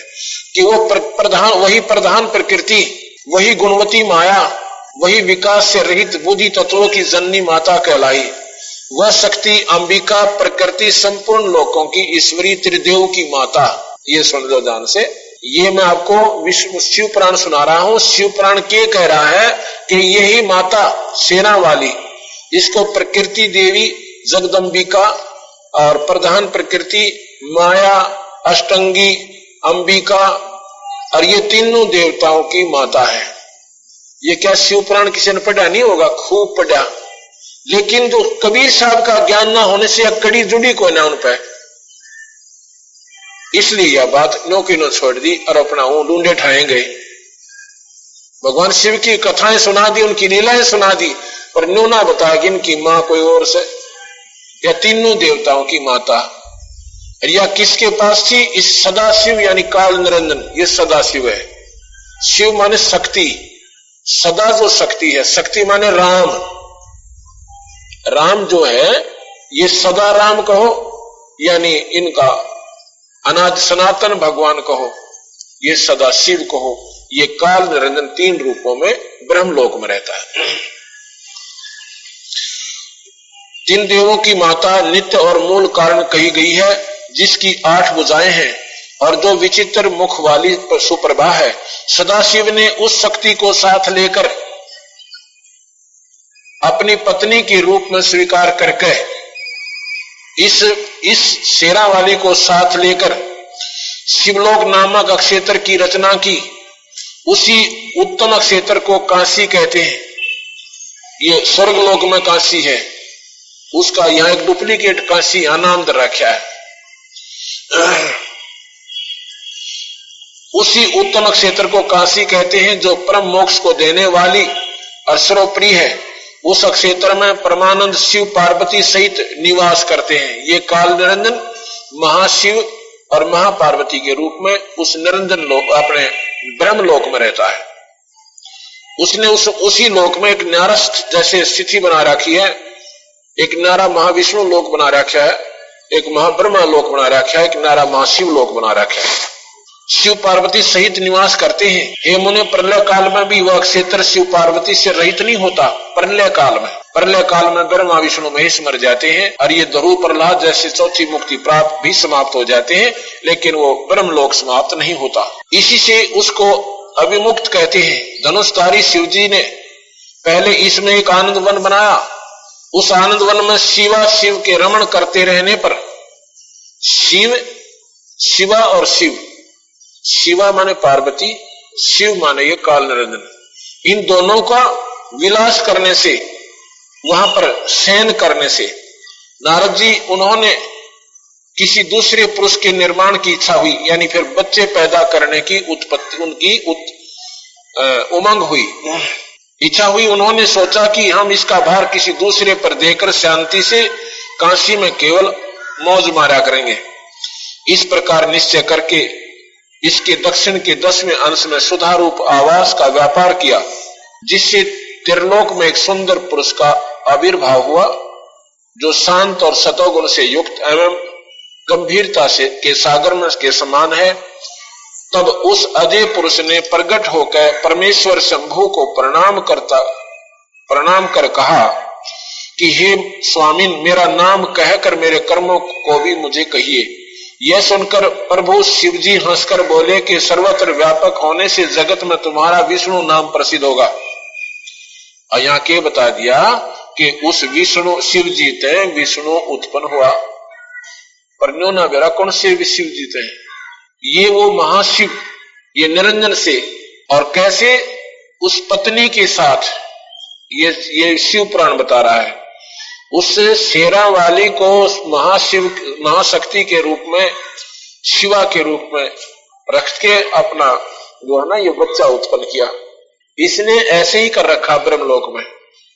कि वो वही प्रधान प्रकृति, वही गुणवती माया, वही विकास से रहित बुद्धि तत्वों की जननी माता कहलाई। वह शक्ति अंबिका प्रकृति संपूर्ण लोकों की ईश्वरी त्रिदेव की माता। ये सुन लो ध्यान से, ये मैं आपको विश्व शिव पुराण सुना रहा हूं। शिव पुराण के कह रहा है कि यही माता सेना वाली, इसको प्रकृति देवी जगदंबिका और प्रधान प्रकृति माया, अष्टंगी, अंबिका और ये तीनों देवताओं की माता है। ये क्या शिव पुराण किसी ने पढ़ा नहीं होगा? खूब पढ़ा, लेकिन जो कबीर साहब का ज्ञान ना होने से कड़ी जुड़ी को ना उन पे, इसलिए यह बात नो की नो छोड़ दी और अपना ढूंढे ठाए गए। भगवान शिव की कथाएं सुना दी, उनकी लीलाएं सुना दी, और नो ना बताया कि इनकी मां कोई और से, या तीनों देवताओं की माता। या किसके पास थी? इस सदाशिव यानी काल निरंजन, ये सदाशिव है। शिव माने शक्ति, सदा जो शक्ति है, शक्ति माने राम। राम जो है ये सदा राम कहो, यानी इनका अनाद सनातन भगवान कहो, ये सदा शिव कहो, ये काल निरंजन तीन रूपों में ब्रह्मलोक में रहता है। तीन देवों की माता नित्य और मूल कारण कही गई है, जिसकी 8 भुजाएं हैं और जो विचित्र मुख वाली सुप्रभा है। सदाशिव ने उस शक्ति को साथ लेकर अपनी पत्नी के रूप में स्वीकार करके इस शेरा वाली को साथ लेकर शिवलोक नामक अक्षेत्र की रचना की। उसी उत्तम अक्षेत्र को काशी कहते हैं। ये स्वर्गलोक में काशी है, उसका यहां एक डुप्लीकेट काशी यहां नाम दे रखा है। उसी उत्तम क्षेत्र को काशी कहते हैं, जो परम मोक्ष को देने वाली और सर्वप्रिय है। उस क्षेत्र में परमानंद शिव पार्वती सहित निवास करते हैं। ये काल निरंजन महाशिव और महापार्वती के रूप में उस निरंजन लोक अपने ब्रह्म लोक में रहता है। उसने उसी लोक में एक न्यारा जैसे स्थिति बना रखी है, एक न्यारा महाविष्णु लोक बना रखा है, एक महाब्रह्मा लोक बना रखा है, एक न्यारा महाशिव लोक बना रखा है। शिव पार्वती सहित निवास करते हैं। हे मुने, प्रलय काल में भी वह क्षेत्र शिव पार्वती से रहित नहीं होता। प्रलय काल में ब्रह्मा विष्णु महेश मर जाते हैं और ये ध्रुव प्रहलाद जैसे चौथी मुक्ति प्राप्त भी समाप्त हो जाते हैं, लेकिन वो ब्रह्मलोक समाप्त नहीं होता। इसी से उसको अभिमुक्त कहते हैं। धनुषधारी शिव जी ने पहले इसमें एक आनंद वन बनाया। उस आनंद वन में शिव के रमण करते रहने पर शिवा और शिवा माने पार्वती, शिव माने ये काल निरंजन, इन दोनों का विलास करने से, वहां पर शयन करने से नारद जी उन्होंने किसी दूसरे पुरुष के निर्माण की इच्छा हुई, यानी फिर बच्चे पैदा करने की उत्पत्ति उनकी उमंग हुई, इच्छा हुई। उन्होंने सोचा कि हम इसका भार किसी दूसरे पर देकर शांति से काशी में केवल मौज मारा करेंगे। इस प्रकार निश्चय करके इसके दक्षिण के 10वें अंश में सुधारूप आवास का व्यापार किया, जिससे त्रिलोक में एक सुंदर पुरुष का आविर्भाव हुआ, जो शांत और सतोगुण से युक्त एवं गंभीरता से के सागर में के समान है। तब उस अजय पुरुष ने प्रकट होकर परमेश्वर शंभु को प्रणाम कर कहा कि हे स्वामी, मेरा नाम कहकर मेरे कर्मों को भी मुझे कहिए। यह सुनकर प्रभु शिवजी हंसकर बोले कि सर्वत्र व्यापक होने से जगत में तुम्हारा विष्णु नाम प्रसिद्ध होगा। और यहाँ के बता दिया कि उस विष्णु शिव जी थे विष्णु उत्पन्न हुआ, पर न्यो ना बेरा कौन से शिव जी थे? ये वो महाशिव, ये निरंजन से, और कैसे उस पत्नी के साथ, ये शिव पुराण बता रहा है। उस शेरा वाली को महाशिव महाशक्ति के रूप में, शिवा के रूप में रख के अपना जो है ना ये बच्चा उत्पन्न किया। इसने ऐसे ही कर रखा ब्रह्मलोक में।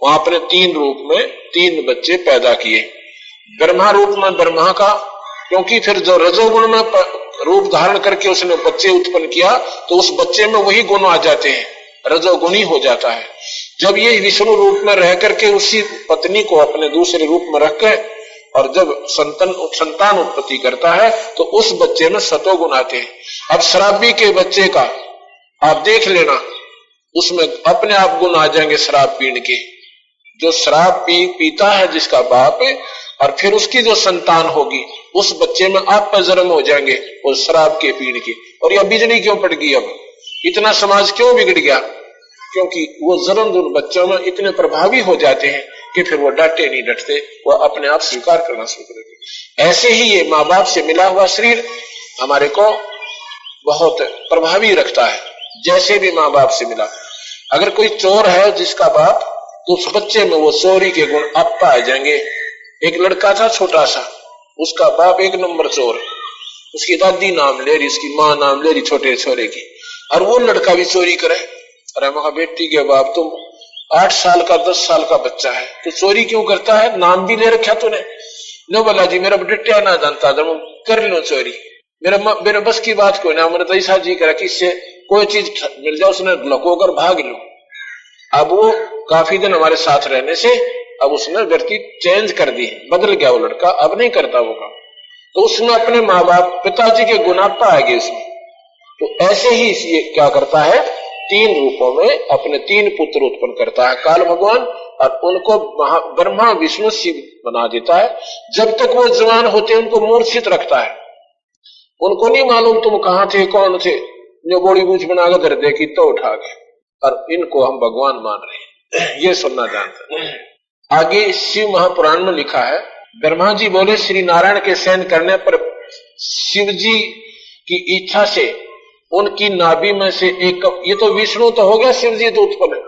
वहां अपने 3 रूप में 3 बच्चे पैदा किए। ब्रह्मा रूप में ब्रह्मा का, क्योंकि फिर जो रजोगुण में रूप धारण करके उसने बच्चे उत्पन्न किया तो उस बच्चे में वही गुण आ जाते हैं, रजोगुणी हो जाता है। जब ये विष्णु रूप में रह करके उसी पत्नी को अपने दूसरे रूप में रख के और जब संतान उत्पत्ति करता है तो उस बच्चे में सतोगुण आते हैं। अब शराबी के बच्चे का आप देख लेना, उसमें अपने आप गुण आ जाएंगे शराब पीने के। जो शराब पीता है जिसका बाप, और फिर उसकी जो संतान होगी उस बच्चे में आप पर जन्म हो जाएंगे वो शराब के पीने के। और यह बिजली क्यों पड़ गई, अब इतना समाज क्यों बिगड़ गया? क्योंकि वो जन्म उन बच्चों में इतने प्रभावी हो जाते हैं कि फिर वो डटे नहीं डटते, वो अपने आप स्वीकार करना शुरू कर देते। ऐसे ही ये माँ बाप से मिला हुआ शरीर हमारे को बहुत प्रभावी रखता है, जैसे भी माँ बाप से मिला। अगर कोई चोर है जिसका बाप, तो उस बच्चे में वो चोरी के गुण आप आ जाएंगे। एक लड़का था छोटा सा, उसका बाप एक नंबर चोर, उसकी दादी नाम ले रही, उसकी माँ नाम ले रही छोटे छोरे की, और वो लड़का भी चोरी करे। अरे महा बेटी के बाप, तुम 8 साल का 10 साल का बच्चा है तो चोरी क्यों करता है? नाम भी ले रखा तूने। नो बोला जी मेरा डिट्या ना जानता था, कर लो चोरी, मेरे बस की बात कोई ना। मैंने तो ऐसा जी करा कि इससे कोई चीज मिल जाए उसने लकोकर भाग लो। अब वो काफी दिन हमारे साथ रहने से अब उसने व्यक्ति चेंज कर दी, बदल गया वो लड़का, अब नहीं करता वो काम। तो उसमें अपने माँ बाप पिताजी के गुण आ गए उसमें। तो ऐसे ही ये क्या करता है, 3 रूपों में अपने 3 पुत्र उत्पन्न करता है काल भगवान, और उनको ब्रह्मा विष्णु शिव बना देता है। जब तक वो जवान होते उनको मूर्छित रखता है, उनको नहीं मालूम तुम कहां थे कौन थे, जो बोड़ी बूझ बनाकर धर दे की तो उठा गए, और इनको हम भगवान मान रहे हैं, ये सुनना जानते हैं। आगे शिव महापुराण में लिखा है, ब्रह्मा जी बोले श्री नारायण के शयन करने पर शिव जी की इच्छा से उनकी नाभि में से एक, ये तो विष्णु तो हो गया, शिव जी तो उत्पन्न,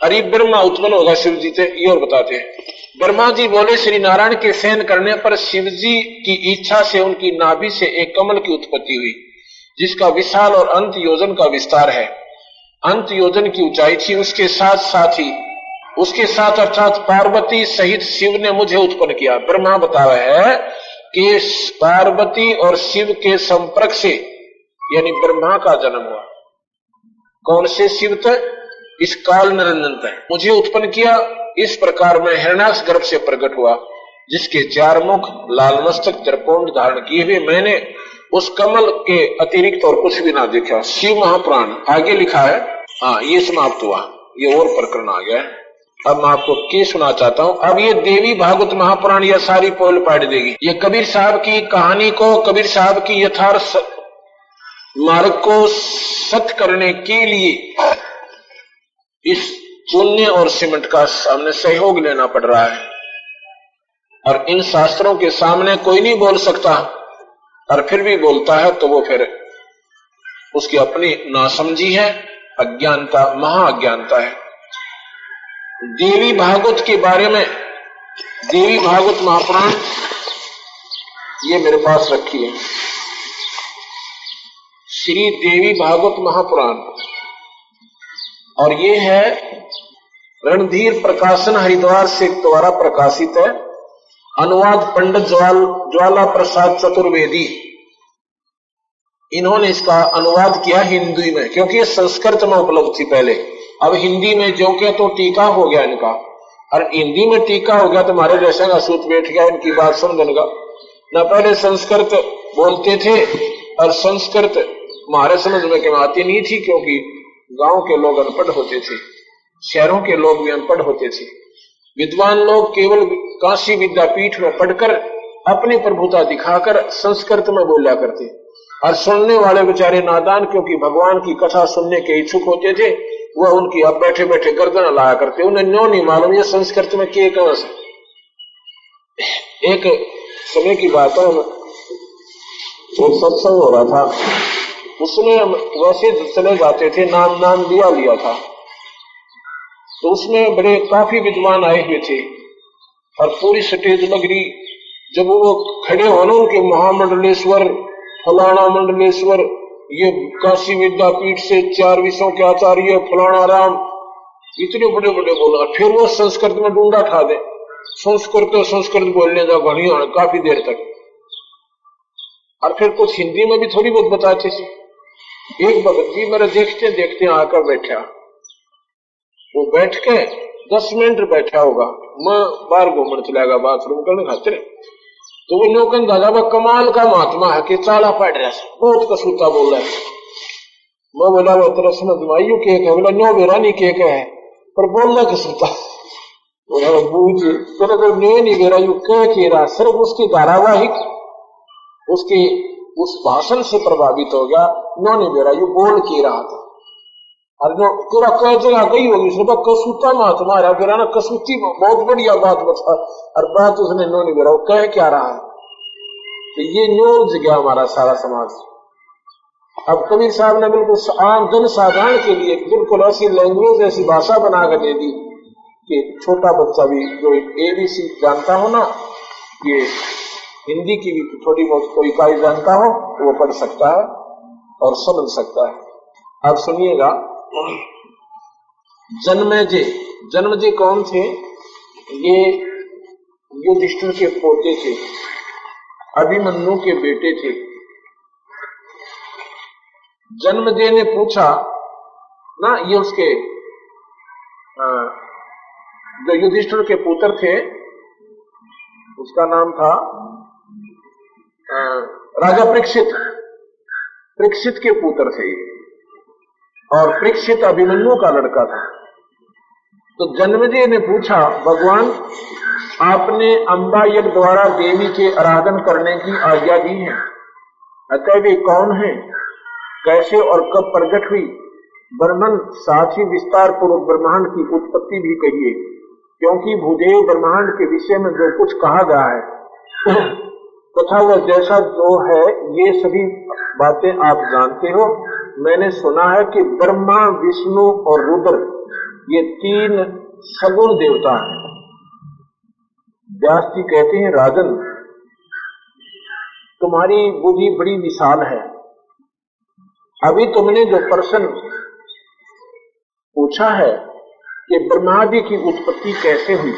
अरे ब्रह्मा उत्पन्न होगा शिव जी से, ये और बताते हैं। ब्रह्मा जी बोले श्री नारायण के शयन करने पर शिव जी की इच्छा से उनकी नाभि से एक कमल की उत्पत्ति हुई, जिसका विशाल और अंत योजन का विस्तार है। अंत योजन की ऊंचाई थी। उसके साथ अर्थात पार्वती सहित शिव ने मुझे उत्पन्न किया। ब्रह्मा बता रहे हैं कि पार्वती और शिव के संपर्क से यानी ब्रह्मा का जन्म हुआ। कौन से शिव थे? इस काल निरंजन थे, मुझे उत्पन्न किया। इस प्रकार मैं हिरण्याक्ष गर्भ से प्रकट हुआ, जिसके 4 मुख, लाल मस्तक, त्रिपुंड धारण किए हुए मैंने उस कमल के अतिरिक्त और कुछ भी ना देखा। शिव महापुराण आगे लिखा है। हाँ, ये समाप्त हुआ, ये और प्रकरण आ गया। अब मैं आपको क्या सुना चाहता हूं। अब ये देवी भागवत महापुराण यह सारी पोल पाट देगी। ये कबीर साहब की कहानी को, कबीर साहब की यथार्थ मार्ग को सत्य करने के लिए इस चूने और सीमेंट का सामने सहयोग लेना पड़ रहा है, और इन शास्त्रों के सामने कोई नहीं बोल सकता, और फिर भी बोलता है तो वो फिर उसकी अपनी नासमझी है, अज्ञानता, महाअज्ञानता है। देवी भागवत के बारे में, देवी भागवत महापुराण ये मेरे पास रखी है, श्री देवी भागवत महापुराण, और ये है रणधीर प्रकाशन हरिद्वार से द्वारा प्रकाशित है। अनुवाद पंडित ज्वाला प्रसाद चतुर्वेदी, इन्होंने इसका अनुवाद किया हिंदी में, क्योंकि ये संस्कृत में उपलब्ध थी पहले। अब हिंदी में जो के तो टीका हो गया इनका, और हिंदी में टीका हो गया तो हमारे जैसे का सूत बैठ गया, इनकी बात समझेगा ना। पहले संस्कृत बोलते थे, और संस्कृत हमारे समझ में क्यों आती नहीं थी, क्योंकि गांव के लोग अनपढ़ होते थे, शहरों के लोग भी अनपढ़ होते थे। विद्वान लोग केवल काशी विद्यापीठ में पढ़कर अपनी प्रभुता दिखाकर संस्कृत में बोला करते, और सुनने वाले बेचारे नादान, क्योंकि भगवान की कथा सुनने के इच्छुक होते थे, वह उनकी अब बैठे बैठे गर्दन लाया करते। उन्हें न्यों नहीं मालूम ये संस्कृत में क्या कहां से। एक समय की बात है, एक सत्संग हो रहा था, उसमें वैसे चले जाते थे, नाम लिया था, तो उसमें बड़े काफी विद्वान आए हुए थे, और पूरी स्टेज लग रही। जब वो खड़े होने उनके महामंडलेश्वर, फलाना मंडलेश्वर, ये काशी विद्यापीठ से 4 विषयों के आचार्य फलाना राम, इतने बड़े बड़े बोला। फिर वो संस्कृत में डूंडा ठा दे, संस्कृत बोलने जा घनी काफी देर तक। और फिर कुछ हिंदी में भी थोड़ी बहुत बताते थे। एक भगत जी मेरे देखते देखते आकर बैठा, वो बैठ के 10 मिनट बैठा होगा, मैं बाहर घूमने चलेगा बाथरूम करने खातिर, तो वो लोगन दादा वो कमाल का महात्मा है कि चाला पड़ रहा है, बहुत कसूता बोल रहा है। मैं बोला वो तेरा समझ माइयो केक है, बोला नो मेरा नहीं केक है, पर बोलना कसूता। बोला बूझ तेरा तो नहीं मेरा यू कह रहा, सिर्फ उसकी धारावाहिक उसकी उस भाषण से प्रभावित हो गया, नो नहीं मेरा यू बोल के रहा था। और जो पूरा कह जगह गई होगी उसने कसूता महात्मा रहा, फिर ना कसूती बहुत बढ़िया बात बता, और बात उसने नो नहीं मेरा कह क्या रहा है। तो ये न्यूज गया हमारा सारा समाज। अब कबीर साहब ने बिल्कुल आम जन साधारण के लिए बिल्कुल ऐसी लैंग्वेज ऐसी भाषा बना कर दे दी कि छोटा बच्चा भी जो ABC जानता हो ना, ये हिंदी की भी थोड़ी बहुत कोई इकाई जानता हो वो पढ़ सकता है और समझ सकता है। अब सुनिएगा, जन्मेजय कौन थे? ये युधिष्ठिर के पोते थे, अभिमन्यु के बेटे थे। जन्मेजय ने पूछा ना, ये उसके जो युधिष्ठिर के पुत्र थे उसका नाम था राजा परीक्षित के पुत्र थे, और परीक्षित अभिमन्यु का लड़का था। तो जन्मेजय ने पूछा, भगवान आपने अंबा यज्ञ द्वारा देवी के आराधन करने की आज्ञा दी है, अतः वे कौन है, कैसे और कब प्रकट हुई? ब्रह्मन साथ ही विस्तार पूर्वक ब्रह्मांड की उत्पत्ति भी कहिए, क्योंकि भूदेव ब्रह्मांड के विषय में जो कुछ कहा गया है तथा वह जैसा जो है ये सभी बातें आप जानते हो। मैंने सुना है कि ब्रह्मा, विष्णु और रुद्र ये 3 सगुण देवता हैं। व्यास जी कहते हैं, राजन तुम्हारी बुद्धि बड़ी विशाल है। अभी तुमने जो प्रश्न पूछा है कि ब्रह्मादि की उत्पत्ति कैसे हुई,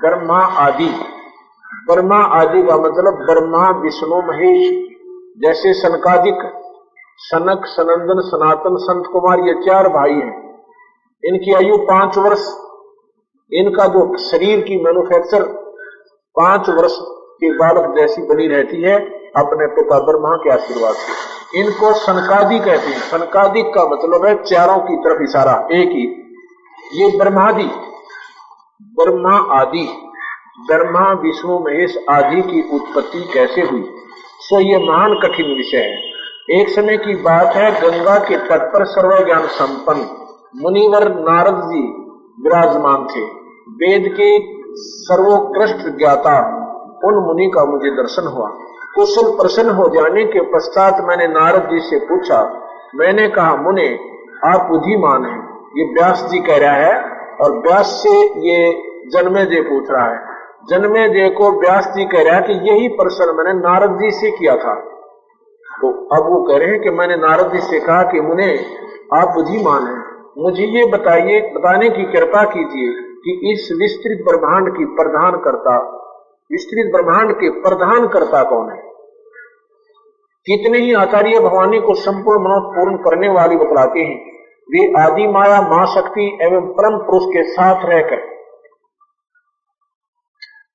ब्रह्मा आदि का मतलब ब्रह्मा, विष्णु, महेश। जैसे सनकादिक, सनक, सनंदन, सनातन, संत कुमार ये 4 भाई हैं, इनकी आयु 5 वर्ष, इनका जो शरीर की मैन्युफैक्चर 5 वर्ष के बालक जैसी बनी रहती है अपने पिता ब्रह्मा के आशीर्वाद से। इनको सनकादि कहते हैं। सनकादिक का मतलब है चारों की तरफ इशारा, एक ही। ये ब्रह्मादि, ब्रह्मा आदि, ब्रह्मा, विष्णु, महेश आदि की उत्पत्ति कैसे हुई, सो ये महान कठिन विषय है। एक समय की बात है, गंगा के तट पर सर्व ज्ञान संपन्न मुनिवर नारद जी विराजमान थे। वेद के सर्वोत्कृष्ट ज्ञाता उन मुनि का मुझे दर्शन हुआ। कुशल प्रसन्न हो जाने के पश्चात मैंने नारद जी से पूछा, मैंने कहा, मुने आप बुद्धिमान हैं। ये व्यास जी कह रहा है, और व्यास से ये जन्मेजय पूछ रहा है। जन्मेजय को व्यास जी कह रहा है कि यही प्रश्न मैंने नारद जी से किया था। तो अब वो कह रहे हैं कि मैंने नारद जी से कहा कि मुने आप बुद्धिमान हैं, मुझे ये बताइए, बताने की कृपा कीजिए कि इस विस्तृत ब्रह्मांड की प्रधानकर्ता, विस्तृत ब्रह्मांड के प्रधानकर्ता कौन है? कितने ही आचार्य भवानी को संपूर्ण मनोरथ पूर्ण करने वाली बतलाते हैं। वे आदि माया, मां शक्ति एवं परम पुरुष के साथ रहकर,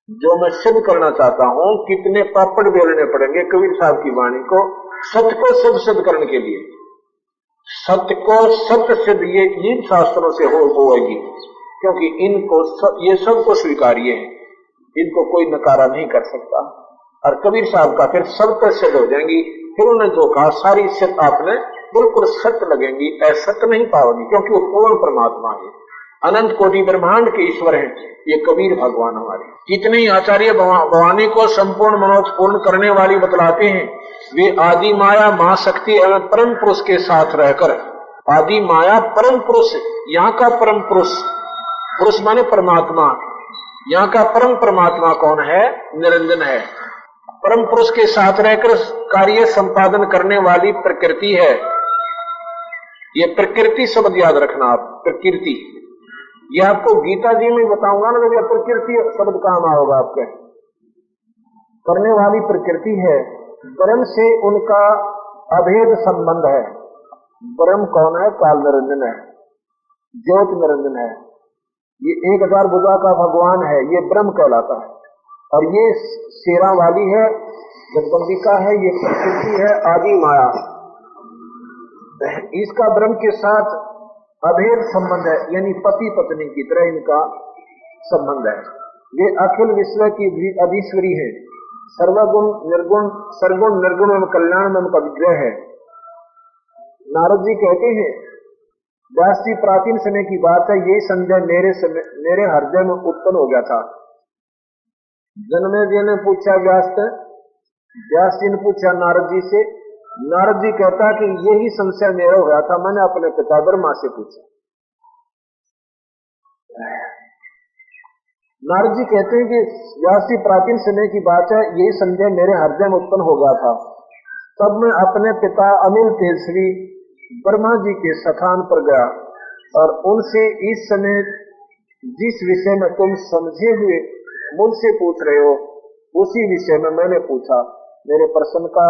जो मैं सिद्ध करना चाहता हूं, कितने पापड़ बेलने पड़ेंगे कबीर साहब की वाणी को सत्य को सिद्ध करने के लिए। सत्य को सत्य सिद्ध ये इन शास्त्रों से होगी, क्योंकि इनको ये सबको स्वीकार्य है, इनको कोई नकारा नहीं कर सकता। और कबीर साहब का फिर सब पर सिद्ध हो जाएंगी। फिर उन्होंने जो कहा सारी सिद्ध आपने बिल्कुल सत्य लगेंगी, असत्य नहीं पाओगी, क्योंकि वो पूर्ण परमात्मा है, अनंत कोटि ब्रह्मांड के ईश्वर हैं। ये कबीर भगवान हमारे कितने ही आचार्य भवानी को संपूर्ण मनोरथ पूर्ण करने वाली बतलाते हैं। वे आदि माया, मां शक्ति एवं परम पुरुष के साथ रहकर, आदि माया, परम पुरुष, यहाँ का परम पुरुष, पुरुष माने परमात्मा, यहाँ का परम परमात्मा कौन है? निरंजन है। परम पुरुष के साथ रहकर कार्य संपादन करने वाली प्रकृति है। ये प्रकृति शब्द याद रखना आप, प्रकृति। ये आपको गीता जी में बताऊंगा ना, जब प्रकृति शब्द काम आओगा आपके, करने वाली प्रकृति है। ब्रह्म से उनका अभेद संबंध है। ब्रह्म कौन है? काल निरंजन है, ज्योति निरंजन है। ये 1000 भुजा का भगवान है, ये ब्रह्म कहलाता है। और ये शेरा वाली है, जगदम्बिका है, ये प्रकृति है, आदि माया। इसका ब्रह्म के साथ अभेद संबंध है, यानी पति पत्नी की तरह इनका संबंध है। वे अखिल विश्व की भी अधीश्वरी है, सर्वगुण निर्गुण, सर्वगुण निर्गुण एवं कल्याण में उनका विग्रह है। नारद जी कहते हैं, व्यास जी प्राचीन समय की बात है, यही संदेह मेरे हृदय में उत्पन्न हो गया था। जन्मेजय ने पूछा व्यास जी ने पूछा नारद जी से। नारद जी कहता कि यही संशय मेरा हो गया था, मैंने अपने पिता ब्रह्मा से पूछा। नारद जी कहते हैं कि व्यास जी प्राचीन समय की बात है, यही संदेह मेरे हृदय में उत्पन्न हो गया था। तब मैं अपने पिता अनिल तेजस्वी ब्रह्मा जी के स्थान पर गया और उनसे इस समय जिस विषय में तुम समझे हुए मुझसे पूछ रहे हो, उसी विषय में मैंने पूछा। मेरे प्रश्न का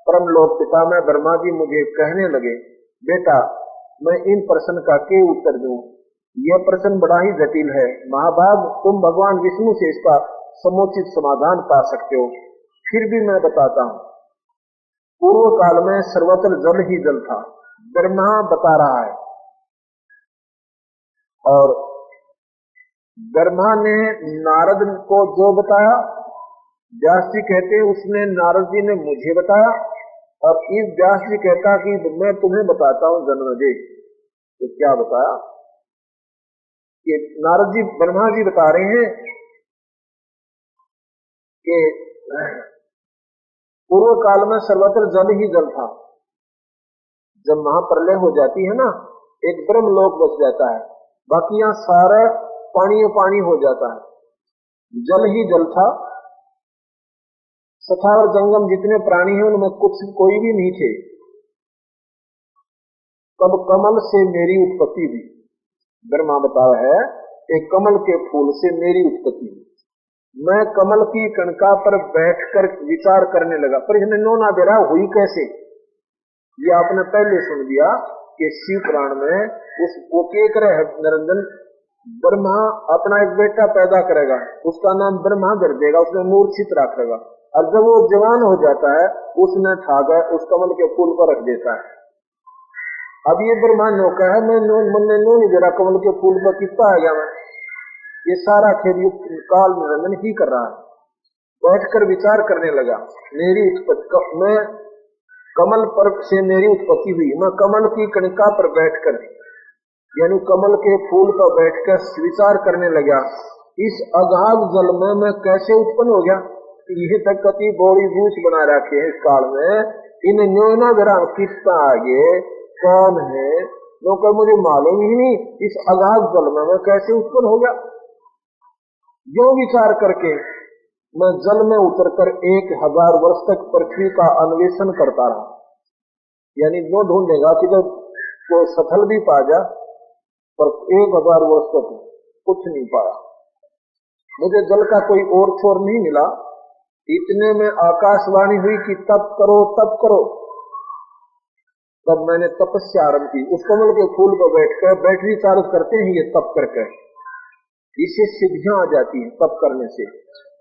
परमलोक पिता में ब्रह्मा जी मुझे कहने लगे, बेटा मैं इन प्रश्न का क्या उत्तर दूं? यह प्रश्न बड़ा ही जटिल है। महाभाग, तुम भगवान विष्णु से इसका समुचित समाधान पा सकते हो, फिर भी मैं बताता हूं। पूर्व काल में सर्वत्र जल ही जल था, ब्रह्मा बता रहा है। और ब्रह्मा ने नारद को जो बताया, व्यास जी कहते उसने नारद जी ने मुझे बताया। और इस व्यास जी कहता कि मैं तुम्हें बताता हूं जन्मेजय। तो क्या बताया कि नारद जी ब्रह्मा जी बता रहे हैं कि पूर्व काल में सर्वत्र जल ही जल था। जब महाप्रलय हो जाती है ना, एक ब्रह्म लोक बच जाता है, बाकी यहाँ सारा पानी हो जाता है। जल ही जल था, सथा और जंगम जितने प्राणी हैं उनमें कोई भी नहीं थे। तब कमल से मेरी उत्पत्ति हुई। ब्रह्मा बताया है कि कमल के फूल से मेरी उत्पत्ति हुई। मैं कमल की कणका पर बैठकर विचार करने लगा। पर इसमें नोना दे रहा हुई कैसे, ये आपने पहले सुन लिया कि शिव पुराण में वो क्या करे है निरंजन, ब्रह्मा अपना एक बेटा पैदा करेगा, उसका नाम ब्रह्मा कर देगा, उसमें मूर्छित रखेगा, और जब वो जवान हो जाता है उसने ठाकर उस कमल के फूल पर रख देता है। अब ये ब्रह्मा नौका है, मैं मन नहीं दे रहा कमल के फूल पर कितना आ गया मैं। ये सारा खेल काल निरंजन ही कर रहा है। बैठकर विचार करने लगा, मेरी उत्पत्ति, मैं कमल पर से मेरी उत्पत्ति हुई। मैं कमल की कणिका पर बैठकर, यानी कमल के फूल पर बैठकर विचार करने लगा, इस अगाध जल में मैं कैसे उत्पन्न हो गया। ये तक कति बड़ी बूझ बना रखे हैं इस काल में, इन न्योना जरा कितना आगे कौन है लोग मुझे मालूम ही नहीं, इस अगाध जल में मैं कैसे उत्पन्न हो गया। यो विचार करके मैं जल में उतरकर 1000 वर्ष तक पृथ्वी का अन्वेषण करता रहा। यानी जो ढूंढेगा कि जब वो सफल भी पा जा, पर 1000 वर्ष तक कुछ नहीं पाया। मुझे जल का कोई और छोर नहीं मिला। इतने में आकाशवाणी हुई कि तप करो तप करो। तब मैंने तपस्या आरंभ की। उस कमल के फूल पर बैठकर बैटरी चार्ज करते हैं ये तप करके, इससे सिद्धियां आ जाती हैं तप करने से।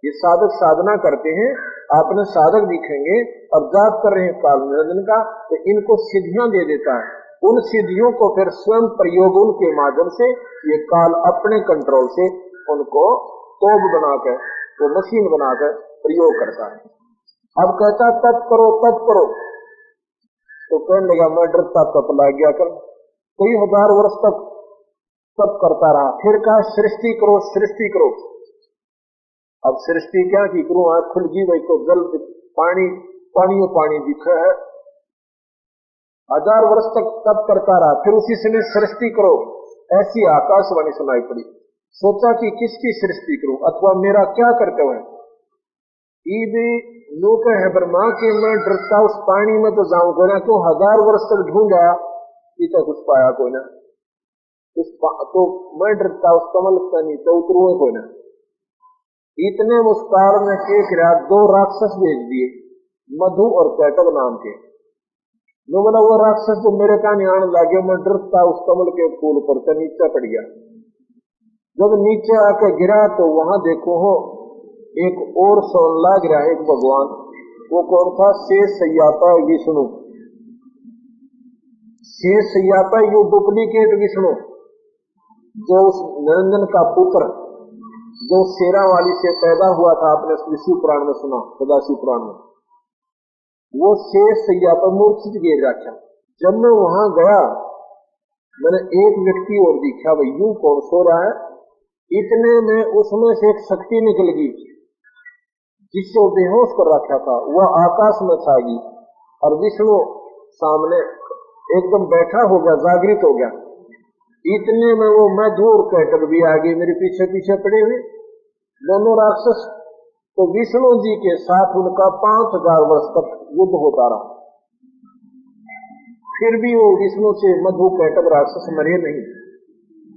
ये साधक साधना करते हैं, आपने साधक दिखेंगे और जाप कर रहे हैं काल निरंजन का, तो इनको सिद्धियां दे देता है। उन सिद्धियों को फिर स्वयं प्रयोग उनके माध्यम से ये काल अपने कंट्रोल से उनको तोप बनाकर, वो मशीन बनाकर प्रयोग करता है। अब कहता तप करो तप करो, तो कहने लगा मैं डरता तप लग गया कर। कई 1000 वर्ष तक तप करता रहा। फिर कहा सृष्टि करो सृष्टि करो। अब सृष्टि क्या की करूं, आंख खुल गई वही को जल पानी दिखा है। 1000 वर्ष तक तप करता रहा। फिर उसी समय सृष्टि करो, ऐसी आकाशवाणी सुनाई पड़ी। सोचा कि किसकी सृष्टि करूं अथवा मेरा क्या कर्तव्य है। लोग है ब्रह्मा के मैं डरता उस पानी में तो जाऊंगा ना, क्यों 1000 वर्ष तक ढूंढा इतना कुछ पाया कोई ना। तो मैं डरता उस कमल का नीचे उतरू कोई ना। इतने मुस्कान में केक रहा 2 राक्षस भेज दिए। मधु और कैटव नाम के। नो बोला वो राक्षस जो मेरे कान आने लगे, मैं डरता उस कमल के फूल पर से नीचे पड़ गया। जब नीचे आकर गिरा तो वहां देखो हो एक और सोन लाग रहा है, एक भगवान। वो कौन था? शेष सैयापा विष्णु। शेष सैयापा यो डुप्लीकेट विष्णु, जो उस निरंजन का पुत्र जो शेरावाली से पैदा हुआ था, आपने शिव पुराण में सुना, सदाशिव पुराण में। वो शेष सैयापा मूर्छित गिर रखा। जब मैं वहां गया मैंने एक व्यक्ति और दिखा, भाई यूं कौन सो रहा है। इतने में उसमें से एक शक्ति निकल गई जिससे वो बेहोश कर रखा था, वह आकाश में छा गई और विष्णु सामने एकदम बैठा हो गया, जागृत हो गया। इतने में वो मधु और कैटव भी आ गई मेरे पीछे पीछे पड़े हुए, दोनों राक्षस। तो विष्णु जी के साथ उनका 5000 वर्ष तक युद्ध होता रहा। फिर भी वो विष्णु से मधु कैटव राक्षस मरे नहीं।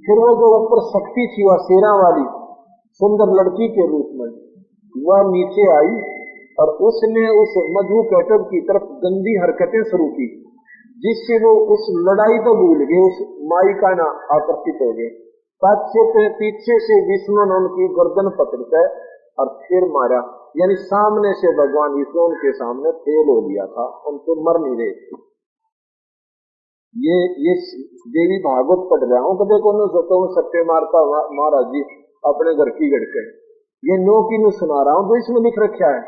फिर वो जो ऊपर शक्ति थी वह शेरा वाली सुंदर लड़की के रूप में वह नीचे आई और उसने उस मधु कैटव की तरफ गंदी हरकतें शुरू की, जिससे वो उस लड़ाई तो भूल गए, उस माई का ना आकर्षित हो गए। पीछे से विष्णु ने उनकी गर्दन पकड़कर और फिर मारा, यानी सामने से भगवान विष्णु उनके सामने फेल हो गया था, उनको मर नहीं रहे थे। ये देवी भागवत पढ़ रहा हूँ, कभी को सोचो सत्य मारता महाराज जी अपने घर की गढ़, ये नो की नो सुना रहा हूँ जो इसमें लिख रखा है।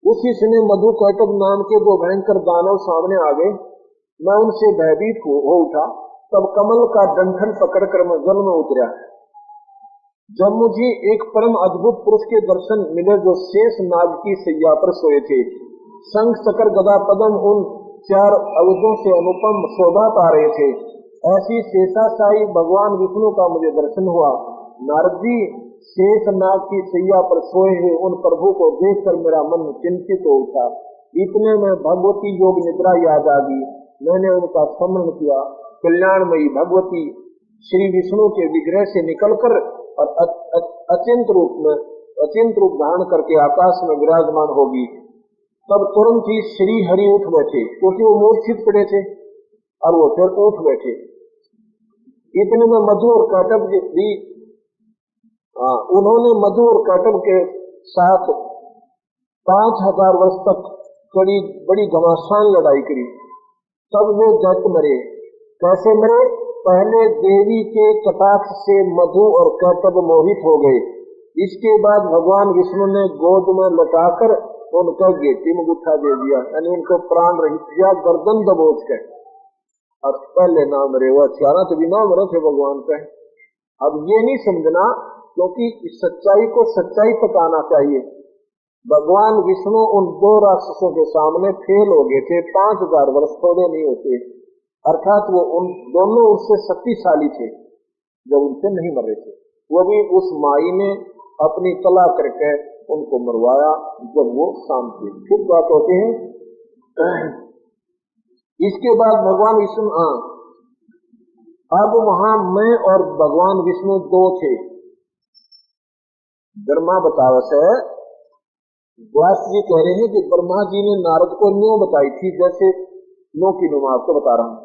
उसी समय मधु कैटव नाम के दो भयंकर दानव सामने आ गए। मैं उनसे भयभीत हो उठा। तब कमल का डंठल पकड़कर मैं जल में उतरा। जब मुझे एक परम अद्भुत पुरुष के दर्शन मिले जो शेष नाग की सैया पर सोए थे, शंख चक्र गदा पद्म उन 4 अवधों से अनुपम शोभा पा रहे थे, ऐसी शेषाशाही भगवान विष्णु का मुझे दर्शन हुआ। नारद जी, शेष नाग की सैया पर सोए हुए उन प्रभु को देखकर मेरा मन चिंतित हो उठा। इतने में भगवती योग निद्रा याद आ गई। मैंने उनका स्मरण किया। कल्याणमयी भगवती श्री विष्णु के विग्रह से निकलकर और अचिंत रूप धारण करके आकाश में विराजमान होगी। तब तुरंत ही श्री हरि उठ बैठे, क्योंकि वो मूर्छित पड़े थे और वो फिर उठ बैठे। इतने में मधु और कैटव भी उन्होंने मधु और कैटव के साथ 5000 वर्ष तक बड़ी घमासान लड़ाई करी। तब वे जट मरे। कैसे मरे? पहले देवी के कटाक्ष से मधु और कैटव मोहित हो गए। इसके बाद भगवान विष्णु ने गोद में लटाकर उनका गेटी में गुठा दे दिया, यानी उनको प्राण रहित किया, गर्दन दबोच कर। और पहले ना मरे वो अचारा तो भी ना मरे थे भगवान पे। अब ये नहीं समझना, क्योंकि सच्चाई को सच्चाई तक आना चाहिए। भगवान विष्णु उन 2 राक्षसों के सामने फेल हो गए थे। 5000 वर्ष थोड़े नहीं होते, अर्थात वो उन दोनों उससे शक्तिशाली थे जब उनसे नहीं मरे थे। वो भी उस माई ने अपनी कला करके उनको मरवाया जब वो शांत थे। फिर बात होते हैं। इसके बाद भगवान विष्णु अब वहां मैं और भगवान विष्णु 2 थे। ब्रह्मा बतावस है, व्यास जी कह रहे हैं कि ब्रह्मा जी ने नारद को न्यों बताई थी जैसे नो की नुमा आपको बता रहा हूँ।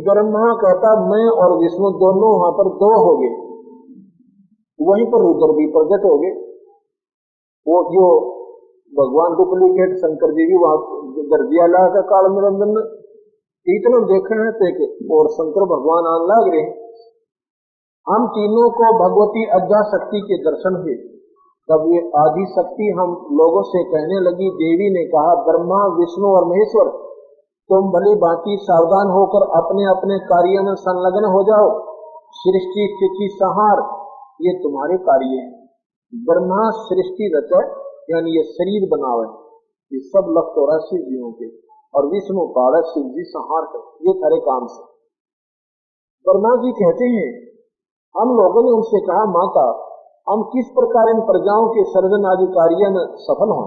ब्रह्मा कहता मैं और विष्णु दोनों वहां पर 2 हो गए। वहीं पर रुद्र भी प्रकट हो गए। वो जो भगवान डुप्लीकेट शंकर जी भी वहां दर्जिया ला का काल निरंजन में इतना देखे हैं तो एक और शंकर भगवान आने लग रहे। हम तीनों को भगवती अज्ञा शक्ति के दर्शन हुए। तब ये आदि शक्ति हम लोगों से कहने लगी। देवी ने कहा, ब्रह्मा विष्णु और महेश्वर, तुम भली भांति सावधान होकर अपने अपने कार्य में संलग्न हो जाओ। सृष्टि स्थिति संहार ये तुम्हारे कार्य है। ब्रह्मा सृष्टि रचे, यानी ये शरीर बनावे, ये सब लग तो रहा शिव जीवों के, और विष्णु पाड़ा शिव जी संहार कर, ये सारे काम से। ब्रह्मा जी कहते हैं, हम लोगों ने उनसे कहा, माता हम किस प्रकार इन प्रजाओं के सर्जन आदि कार्य में सफल हों?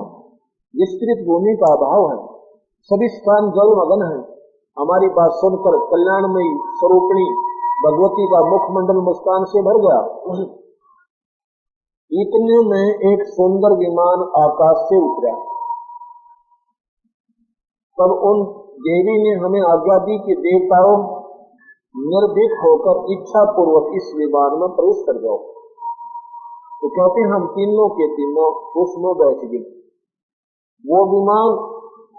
विस्तृत भूमि का अभाव है, सभी स्थान जल मगन है। हमारी बात सुनकर कल्याणमयी स्वरूपिणी भगवती का मुखमंडल मुस्कान से भर गया। इतने में एक सुंदर विमान आकाश से उतरा। तब उन देवी ने हमें आज्ञा दी कि देवताओं निर्भीक होकर इच्छा पूर्वक इस विमान में प्रवेश कर जाओ। तो कहते हैं हम तीनों के तीनों उसमें बैठ गए। वो विमान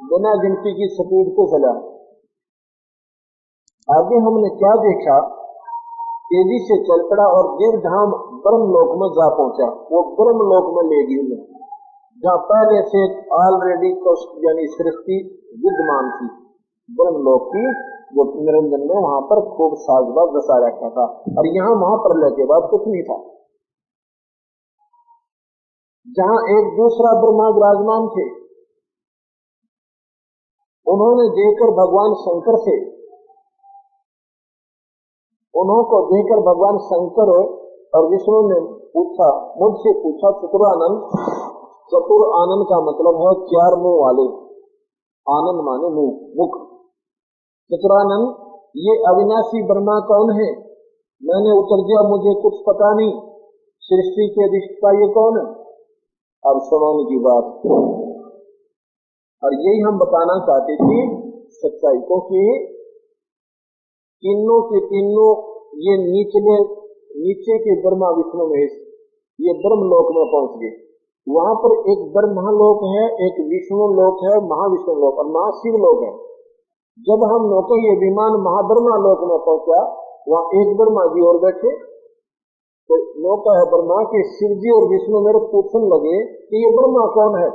बिना गिनती की स्पीड पे चला। आगे हमने क्या देखा, तेजी से चल पड़ा और दीर्घधाम ब्रह्मलोक में जा पहुंचा। वो ब्रह्मलोक में ले गई उन्हें, जहाँ पहले से ऑलरेडी यानी सृष्टि विद्यमान थी ब्रह्मलोक की, जो निरंजन में वहां पर खूब साजबाज बसा रखा था। और यहाँ महाप्रलय के बाद कुछ नहीं था। जहाँ एक दूसरा ब्रह्मा विराजमान थे, उन्होंने देखकर भगवान शंकर से, उन्होंने देखकर भगवान शंकर और विष्णु ने पूछा, मुझसे पूछा, चतुरानंद। चतुर आनंद का मतलब है चार मुंह वाले, आनंद माने मुंह, मुख। चतुरानंद, ये अविनाशी ब्रह्मा कौन है? मैंने उत्तर दिया, मुझे कुछ पता नहीं, सृष्टि के अधिष्ठा ये कौन है? अब सुनाने की बात। और यही हम बताना चाहते थे सच्चाई को, कि तीनों के तीनों ये नीचे के ब्रह्मा विष्णु महेश ये ब्रह्मलोक में पहुंच गए। वहां पर एक ब्रह्मलोक है, एक विष्णु लोक है, महाविष्णु लोक और महाशिव लोक है। जब हम लोग ये विमान महाब्रह्मा लोक में पहुंचा, वहां एक ब्रह्मा जी और बैठे। तो लोग है ब्रह्मा के शिव जी और विष्णु मेरे पूछने लगे कि ये ब्रह्मा कौन है?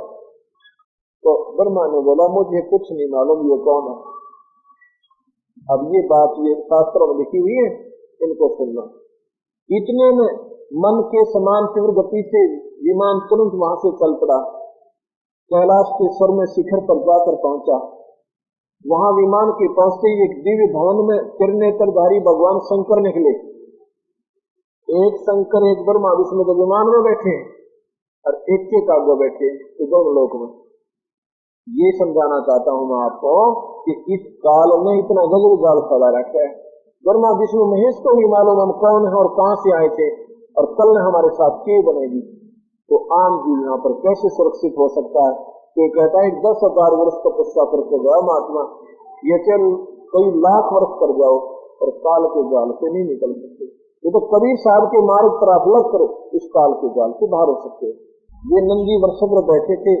तो ब्रह्मा ने बोला, मुझे कुछ नहीं मालूम ये कौन है। अब ये बात ये शास्त्रों में लिखी हुई है, इनको सुनना। इतने में मन के समान तीव्र गति से विमान तुरंत वहां से चल पड़ा, कैलाश के स्वर में शिखर पर जाकर पहुंचा। वहां विमान के पहुंचते ही एक दिव्य भवन में त्रिनेत्रधारी भगवान शंकर निकले। एक शंकर एक ब्रह्मा विष्णु के विमान में बैठे और एक के कागो बैठे दोनों लोक में। ये समझाना चाहता हूं मैं आपको कि इस काल में इतना गजब जाल फैला रखा है। ब्रह्मा विष्णु महेश को भी मालूम हम कौन है और कहां से आए थे और कल ने हमारे साथ क्यों बनेगी। तो आम जीव यहाँ पर कैसे सुरक्षित हो सकता है? तो कहता है 10,000 वर्ष तपस्या करके गया महात्मा, ये चल कई लाख वर्ष कर जाओ और काल के जाल से नहीं निकल सकते। ये तो कबीर साहब के मार्ग पर आप लग करो, इस काल के जाल से बाहर हो सकते। ये नंदी वर्षभ पर बैठे थे,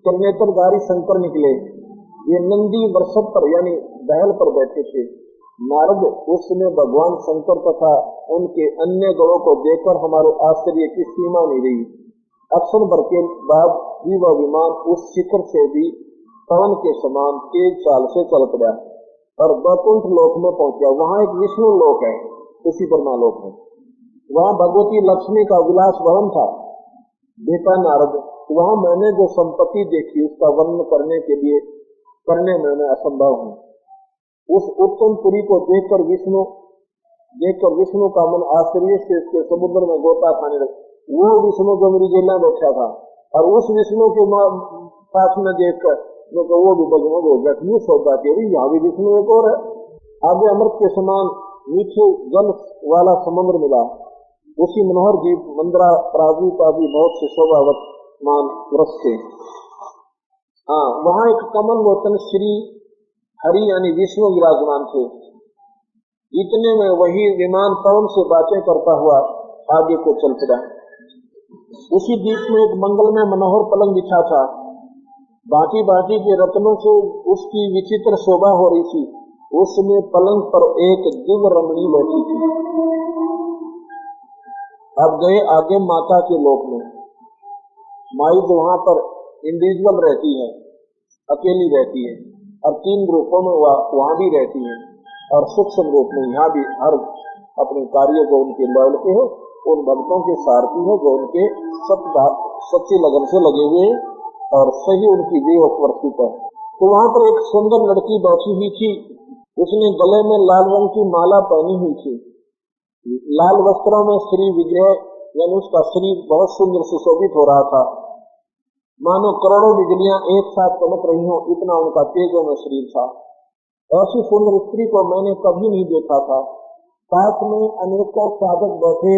त्रिनेत्रधारी शंकर निकले। ये नंदी वर्षभ पर यानी बैल पर बैठे थे। नारद उसने भगवान शंकर तथा उनके अन्य गणों को देखकर हमारे आश्चर्य की सीमा नहीं रही। अक्षण भर के बाद ही वह विमान उस शिखर से भी पवन के समान तेज चाल से चल पड़ा और वैकुंठ लोक में पहुंच गया। वहां एक विष्णु लोक है, उसी ब्रह्मा लोक है। वहां भगवती लक्ष्मी का विलास भवन था। बेटा नारद, वहां मैंने जो संपत्ति देखी उसका वर्णन करने में मैं असंभव हूँ। उस उत्तम पुरी को देखकर विष्णु का मन आश्चर्य से उसके समुद्र में गोता खाने लगा। वो विष्णु जो मेरी जेल में बैठा था और उस विष्णु के पास में देखकर वो भी बजमग हो गया। ये सौदा के यहाँ भी विष्णु एक और है। आगे अमृत के समान मीठे जल वाला समुद्र मिला। उसी मनोहर जीव मंद्रा प्राजीत आदि बहुत से शोभावतमान वृक्ष थे। हाँ, वहां एक कमल लोचन श्री हरि यानी विष्णु विराजमान थे। इतने में वही विमान पवन से बातें करता हुआ आगे को चल पड़ा। उसी द्वीप में एक मंगलमय मनोहर पलंग बिछा था। बाकी के रत्नों से उसकी विचित्र शोभा हो रही थी। उसमें पलंग पर एक दिव्य रमणी बैठी थी। अब गए आगे माता के लोक में। माई जो वहां पर इंडिविजुअल रहती है, अकेली रहती है और 3 रूपों में वहां भी रहती है और सूक्ष्म रूप में यहाँ भी हर अपने कार्य जो उनके लौल के है उन भक्तों के सारथी है जो उनके सच्ची लगन से लगे हुए और सही उनकी विवेक वर्षित है। तो वहां पर एक सुंदर लड़की बैठी हुई थी। उसने गले में लाल रंग की माला पहनी हुई थी। लाल वस्त्रों में श्री विग्रह यानी उसका शरीर बहुत सुंदर सुशोभित हो रहा था। मानो करोड़ों बिजलियां एक साथ चमक रही हो, इतना उनका तेजों में शरीर था। ऐसी सुंदर स्त्री को मैंने कभी नहीं देखा था। साथ में अनेकों साधक बैठे